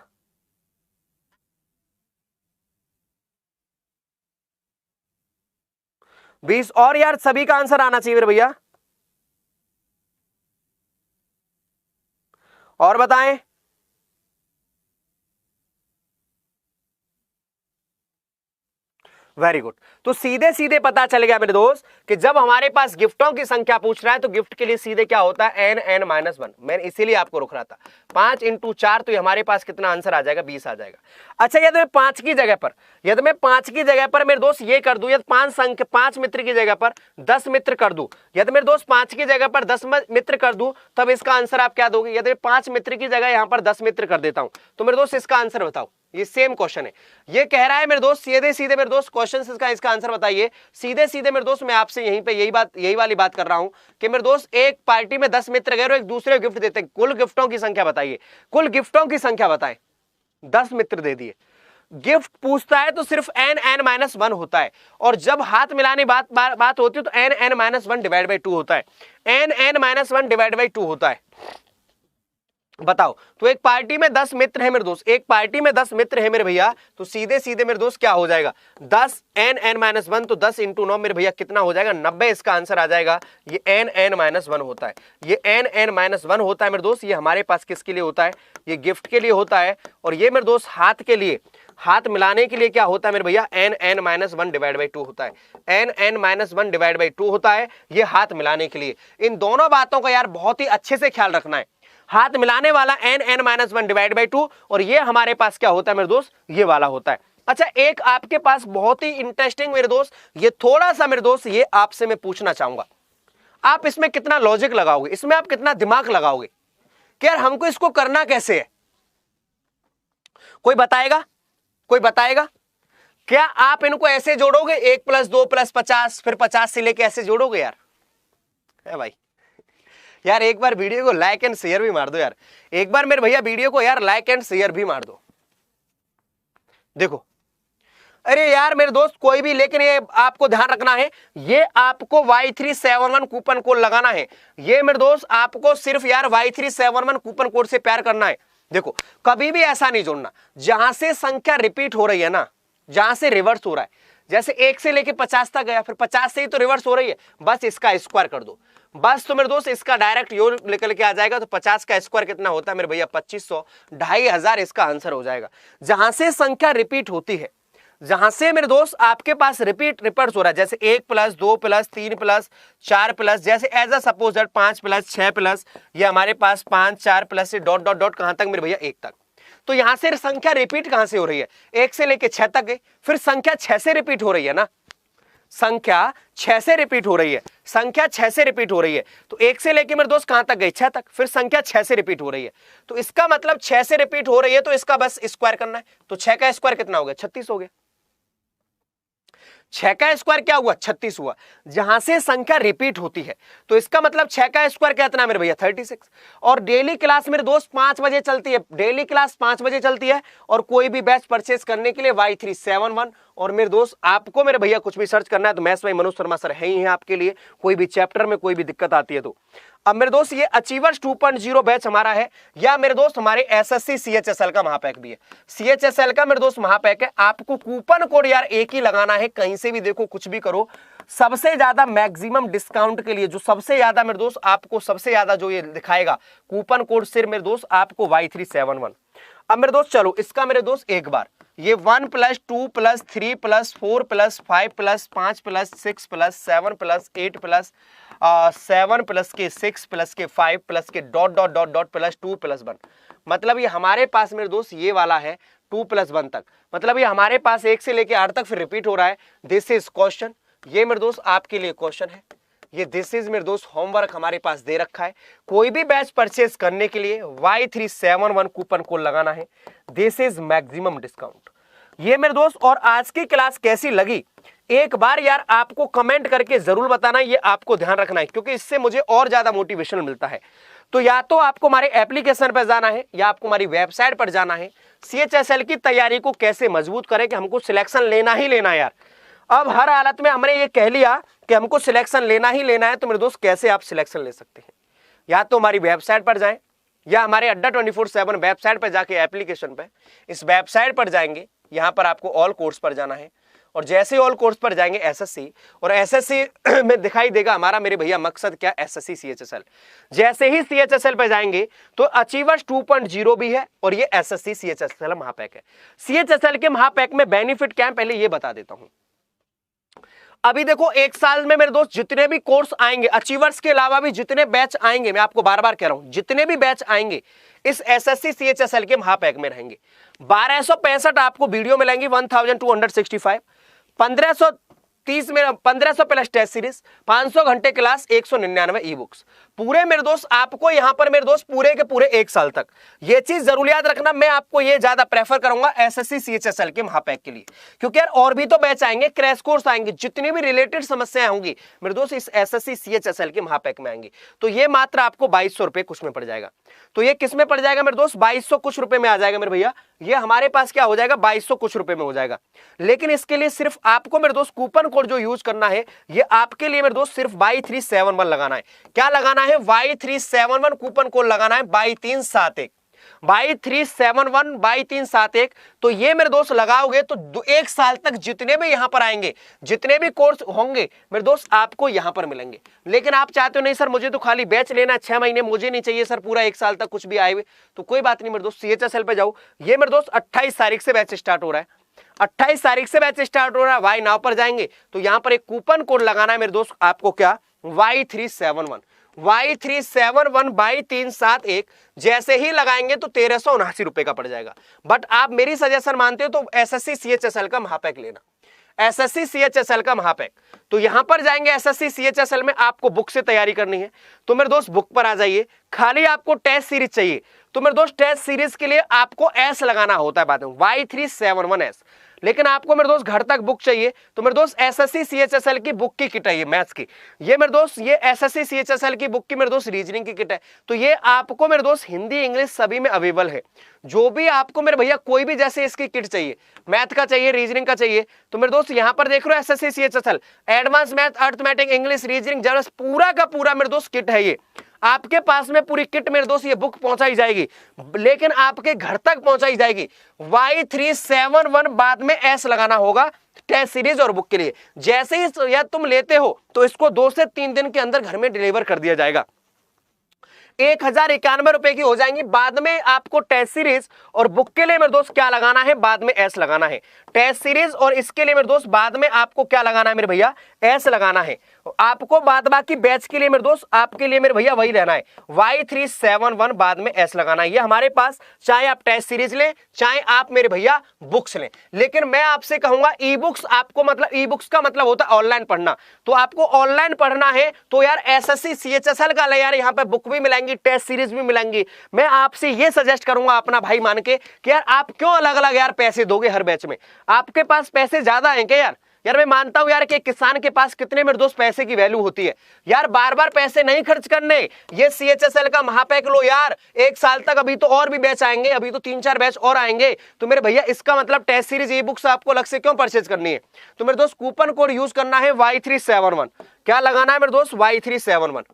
बीस और यार, सभी का आंसर आना चाहिए मेरे भैया, और बताएं। Very good. तो सीधे सीधे पता चल गया मेरे दोस्त कि जब हमारे पास गिफ्टों की संख्या पूछ रहा है तो गिफ्ट के लिए सीधे क्या होता है, n(n-1). मैंने इसीलिए आपको रोक रहा था। 5 × 4 तो हमारे पास कितना आंसर आ जाएगा, 20 आ जाएगा। अच्छा यदि मैं 5 की जगह पर मेरे दोस्त ये कर दूं, यदि 5 मित्र की जगह पर 10 मित्र कर दूं, यदि मेरे दोस्त 5 की जगह पर 10 मित्र कर दूं, तब इसका आंसर आप क्या दोगे। यदि 5 मित्र की जगह यहां पर 10 मित्र कर देता हूं तो मेरे दोस्त इसका आंसर बताओ। ये सेम क्वेश्चन है, ये कह रहा है मेरे दोस्त सीधे सीधे मेरे दोस्त क्वेश्चन इसका आंसर बताइए। सीधे सीधे मेरे दोस्त मैं आपसे यहीं पे यही वाली बात कर रहा हूं कि मेरे दोस्त एक पार्टी में 10 मित्र गए और एक दूसरे को गिफ्ट देते हैं, कुल गिफ्टों की संख्या बताइए, कुल गिफ्टों की संख्या बताएं। 10 मित्र दे दिए, गिफ्ट पूछता है तो सिर्फ n(n-1) होता है, और जब हाथ मिलाने बात होती है तो n(n-1) डिवाइड बाई 2 होता है, n(n-1) डिवाइड बाई 2 होता है। बताओ, तो एक पार्टी में 10 मित्र है मेरे दोस्त, एक पार्टी में 10 मित्र है मेरे भैया, तो सीधे सीधे मेरे दोस्त क्या हो जाएगा, 10 n(n-1), तो 10 × 9 मेरे भैया कितना हो जाएगा, 90 इसका आंसर आ जाएगा। ये n(n-1) होता है, ये n(n-1) होता है मेरे दोस्त। ये हमारे पास किसके लिए होता है, ये गिफ्ट के लिए होता है, और ये मेरे दोस्त हाथ के लिए, हाथ मिलाने के लिए क्या होता है मेरे भैया, n(n-1) डिवाइड बाई 2 होता है, n(n-1) डिवाइड बाई 2 होता है, ये हाथ मिलाने के लिए। इन दोनों बातों का यार बहुत ही अच्छे से ख्याल रखना है, हाथ मिलाने वाला n(n-1) डिवाइड बाई 2, और ये हमारे पास क्या होता है मेरे दोस्त, ये वाला होता है। अच्छा एक आपके पास बहुत ही इंटरेस्टिंग मेरे दोस्त, ये थोड़ा सा मेरे दोस्त ये आपसे मैं पूछना चाहूंगा, आप इसमें कितना लॉजिक लगाओगे, इसमें आप कितना दिमाग लगाओगे कि यार हमको इसको करना कैसे है। कोई बताएगा, कोई बताएगा? क्या आप इनको ऐसे जोड़ोगे 1 + 2 + 50, फिर 50 से लेके ऐसे जोड़ोगे यार, है भाई? यार एक बार वीडियो को लाइक एंड शेयर भी मार दो यार, एक बार मेरे भैया वीडियो को यार लाइक एंड शेयर भी मार दो। देखो अरे यार मेरे दोस्त कोई भी, लेकिन ये आपको ध्यान रखना है, ये आपको Y371 कूपन कोड लगाना है। ये मेरे दोस्त आपको सिर्फ यार Y371 कूपन कोड से प्यार करना है। देखो कभी भी ऐसा नहीं जोड़ना जहां से संख्या रिपीट हो रही है ना, जहां से रिवर्स हो रहा है, जैसे 1 से लेके 50 तक गया, फिर 50 से ही तो रिवर्स हो रही है, बस इसका स्क्वायर कर दो, बस। तो मेरे दोस्त इसका डायरेक्ट योग निकल के आ जाएगा, तो 50 का स्क्वायर कितना होता है मेरे भैया, 2500, 2500 इसका आंसर हो जाएगा। जहां से संख्या रिपीट होती है, जहां से मेरे दोस्त आपके पास रिपीट्स हो रहा है, जैसे 1 प्लस 2 प्लस 3 प्लस 4 प्लस, जैसे as a suppose that 5 plus 6 plus, ये हमारे पास 5 4 प्लस से डॉट डॉट डॉट कहां तक मेरे भैया 1 तक। तो यहां से संख्या रिपीट कहां से हो रही है, 1 से लेके 6 तक गई, फिर संख्या 6 से रिपीट हो रही है ना, संख्या 6 से रिपीट हो रही है, संख्या 6 से रिपीट हो रही है। तो 1 से लेके मेरे दोस्त कहां तक गई, 6 तक, फिर संख्या 6 से रिपीट हो रही है। तो इसका मतलब 6 से रिपीट हो रही है, तो इसका बस स्क्वायर करना है। तो 6 का स्क्वायर कितना हो गया, 36 हो गया। 6 का स्क्वायर क्या हुआ, 36 हुआ। जहां से संख्या रिपीट होती है तो इसका मतलब 6 का स्क्वायर कितना है मेरे भैया, 36। और डेली क्लास मेरे दोस्त 5 बजे चलती है, डेली क्लास 5 बजे चलती है। और कोई भी बैच परचेस करने के लिए Y371। और मेरे दोस्त आपको मेरे भैया कुछ भी सर्च करना है तो मैथ्स भाई मनोज शर्मा सर है ही है आपके लिए, कोई भी चैप्टर में कोई भी दिक्कत आती है तो। अब मेरे दोस्त ये अचीवर्स 2.0 बैच हमारा है, या मेरे दोस्त हमारे एसएससी सीएचएसएल का महापैक भी है। सीएचएसएल का मेरे दोस्त महापैक है। आपको कूपन कोड यार एक ही लगाना है, कहीं से भी देखो कुछ भी करो, सबसे ज्यादा मैक्सिमम डिस्काउंट के लिए जो सबसे ज्यादा मेरे दोस्त आपको सबसे ज्यादा जो ये दिखाएगा कूपन कोड सिर्फ मेरे दोस्त आपको Y371। अब मेरे दोस्त चलो इसका मेरे दोस्त एक बार ये 1 plus 2 plus 3 plus 4 plus 5 plus 5 plus 6 plus 7 plus 8 plus 7 plus के 6 प्लस के 5 प्लस के dot dot dot dot plus 2 plus 1। मतलब ये हमारे पास मेरे दोस्त ये वाला है 2 प्लस 1 तक, मतलब ये हमारे पास 1 से लेके 8 तक फिर रिपीट हो रहा है। दिस इज क्वेश्चन, ये मेरे दोस्त आपके लिए क्वेश्चन है। ये दिस इज मेरे दोस्त होमवर्क हमारे पास दे रखा है। कोई भी बैच परचेस करने के लिए Y371 कूपन कोड लगाना है। This is maximum discount. ये मेरे दोस्त और आज की क्लास कैसी लगी एक बार यार आपको कमेंट करके जरूर बताना, ये आपको ध्यान रखना है क्योंकि इससे मुझे और ज्यादा मोटिवेशन मिलता है। तो या तो आपको हमारे एप्लीकेशन पर जाना है या आपको हमारी वेबसाइट पर जाना है। सीएचएसएल की तैयारी को कैसे मजबूत करें कि हमको सिलेक्शन लेना ही लेना है यार। अब हर हालत में हमने ये कह लिया कि हमको सिलेक्शन लेना ही लेना है, तो मेरे दोस्त कैसे आप सिलेक्शन ले सकते हैं, या तो हमारी वेबसाइट पर जाएं या हमारे अड्डा 24/7 वेबसाइट पर जाके एप्लीकेशन पे इस वेबसाइट पर जाएंगे, यहाँ पर आपको ऑल कोर्स पर जाना है। और जैसे ऑल कोर्स पर जाएंगे एसएससी, और एसएससी में दिखाई देगा हमारा मेरे भैया मकसद क्या, एसएससी सीएचएसएल। जैसे ही सीएचएसएल पे जाएंगे तो अचीवर्स 2.0 भी है और ये एसएससी सीएचएसएल महापैक है। सीएचएसएल के महापैक में बेनिफिट क्या है पहले ये बता देता हूं। अभी देखो एक साल में मेरे दोस्त जितने भी कोर्स आएंगे, अचीवर्स के अलावा भी जितने बैच आएंगे, मैं आपको बार बार कह रहा हूं जितने भी बैच आएंगे इस एसएससी सीएचएसएल के महापैक में रहेंगे। 1265 आपको वीडियो मिलेंगी 1265, 1530 में 1500 प्लस टेस्ट सीरीज, 500 घंटे क्लास, 199 ई बुक्स। पूरे मेरे दोस्त आपको यहाँ पर मेरे दोस्त पूरे के पूरे एक साल तक। ये चीज जरूर याद रखना, मैं आपको ये ज्यादा प्रेफर करूंगा एसएससी सीएचएसएल के महापैक के लिए, क्योंकि यार और भी तो बैच आएंगे, क्रैश कोर्स आएंगे, जितनी भी रिलेटेड समस्याएं होंगी मेरे दोस्त इस एसएससी सीएचएसएल के महापैक में आएंगी। तो ये मात्र आपको 2200 रुपए कुछ में पड़ जाएगा। तो ये किस में पड़ जाएगा मेरे दोस्त, 2200 कुछ रुपए में आ जाएगा मेरे भैया। ये हमारे पास क्या हो जाएगा, 2200 कुछ रुपए में हो जाएगा। लेकिन इसके लिए सिर्फ आपको मेरे दोस्त कूपन कोड जो यूज करना है, ये आपके लिए मेरे दोस्त सिर्फ Y371 लगाना है। क्या लगाना है, Y371 कूपन कोड लगाना है, Y371 Y371 तो ये मेरे दोस्त लगाओगे तो एक साल तक जितने भी यहां पर आएंगे, जितने भी कोर्स होंगे मेरे दोस्त आपको यहां पर मिलेंगे। लेकिन आप चाहते हो नहीं सर मुझे तो खाली बैच लेना 6 महीने, मुझे नहीं चाहिए सर पूरा एक साल तक कुछ भी आए हुए, तो कोई बात नहीं मेरे दोस्त सीएचएसएल पे जाओ। ये मेरे दोस्त 28 तारीख से बैच स्टार्ट हो रहा है, 28 तारीख से बैच स्टार्ट हो रहा है। वाई नाउ पर जाएंगे तो यहां पर एक कूपन कोड लगाना है मेरे दोस्त आपको, क्या, Y371 Y371 जैसे ही लगाएंगे तो 1379 रुपए का पड़ जाएगा। बट आप मेरी सजेशन मानते हो तो एसएससी सीएचएसएल का महापैक लेना, एसएससी सीएचएसएल का महापैक। तो यहां पर जाएंगे एसएससी सीएचएसएल में, आपको बुक से तैयारी करनी है तो मेरे दोस्त बुक पर आ जाइए। खाली आपको टेस्ट सीरीज चाहिए तो मेरे दोस्त टेस्ट सीरीज के लिए आपको एस लगाना होता है बाद में, Y371S। लेकिन आपको मेरे दोस्त घर तक बुक चाहिए तो मेरे दोस्त एसएससी सीएचएसएल की बुक की किट है, ये मैथ्स की, ये मेरे दोस्त ये एसएससी सीएचएसएल की बुक की मेरे दोस्त रीजनिंग की किट है। तो ये आपको मेरे दोस्त हिंदी इंग्लिश सभी में अवेलेबल है। जो भी आपको मेरे भैया कोई भी जैसे इसकी किट चाहिए, मैथ का चाहिए, रीजनिंग का चाहिए, तो मेरे दोस्त यहाँ पर देख रहे हो SSC CHSL advance math, arithmetic, English, reasoning, journals पूरा का पूरा मेरे दोस्त किट है। ये आपके पास में पूरी किट मेरे दोस्त ये बुक पहुंचाई जाएगी, लेकिन आपके घर तक पहुंचाई जाएगी। Y371 बाद में एस लगाना होगा टेस्ट सीरीज और बुक के लिए। जैसे ही या तुम लेते हो तो इसको 2 से 3 दिन के अंदर घर में डिलीवर कर दिया जाएगा। 1091 रुपए की हो जाएंगी। बाद में आपको टेस्ट सीरीज और बुक के लिए मेरे दोस्त क्या लगाना है, बाद में एस लगाना है। टेस्ट सीरीज और इसके लिए मेरे दोस्त बाद में आपको क्या लगाना है मेरे भैया, एस लगाना है। आपको बाद बाकी बैच के लिए मेरे दोस्त, आपके लिए मेरे भैया वही रहना है, Y371 बाद में एस लगाना है। ये हमारे पास, चाहे आप टेस्ट सीरीज लें चाहे आप मेरे भैया बुक्स लें। लेकिन मैं आपसे कहूंगा ई बुक्स, आपको मतलब ई बुक्स का मतलब होता है ऑनलाइन पढ़ना। तो आपको ऑनलाइन पढ़ना है तो यार एसएससी CHSL का ले यार, यहाँ पे बुक भी मिलेंगी, टेस्ट सीरीज भी मिलेंगी। मैं आपसे ये सजेस्ट करूंगा अपना भाई मान के कि यार आप क्यों अलग अलग यार पैसे दोगे हर बैच में। आपके पास पैसे ज्यादा हैं क्या यार मैं मानता हूं यार कि किसान के पास कितने मेरे दोस्त पैसे की वैल्यू होती है यार, बार बार पैसे नहीं खर्च करने। ये CHSL का महापैक लो यार, 1 साल तक, अभी तो और भी बैच आएंगे, अभी तो 3-4 बैच और आएंगे। तो मेरे भैया इसका मतलब टेस्ट सीरीज ई बुक्स आपको अलग से क्यों परचेज करनी है। तो मेरे दोस्त कूपन कोड यूज करना है Y371। क्या लगाना है मेरे दोस्त, Y371।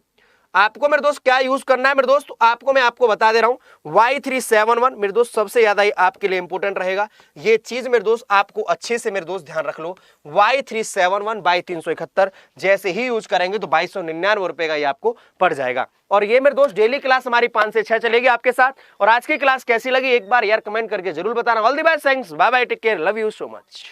आपको मेरे दोस्त क्या यूज करना है मेरे दोस्त, आपको मैं आपको बता दे रहा हूं Y371 मेरे दोस्त सबसे ज्यादा आपके लिए इंपॉर्टेंट रहेगा। ये चीज मेरे दोस्त आपको अच्छे से मेरे दोस्त ध्यान रख लो, Y371 बाई 371 जैसे ही यूज करेंगे तो 2299 रुपए का ये आपको पड़ जाएगा। और ये मेरे दोस्त डेली क्लास हमारी 5 से 6 चलेगी आपके साथ। और आज की क्लास कैसी लगी एक बार यार कमेंट करके जरूर बताना। All the best, thanks, bye bye, take care, love you so much.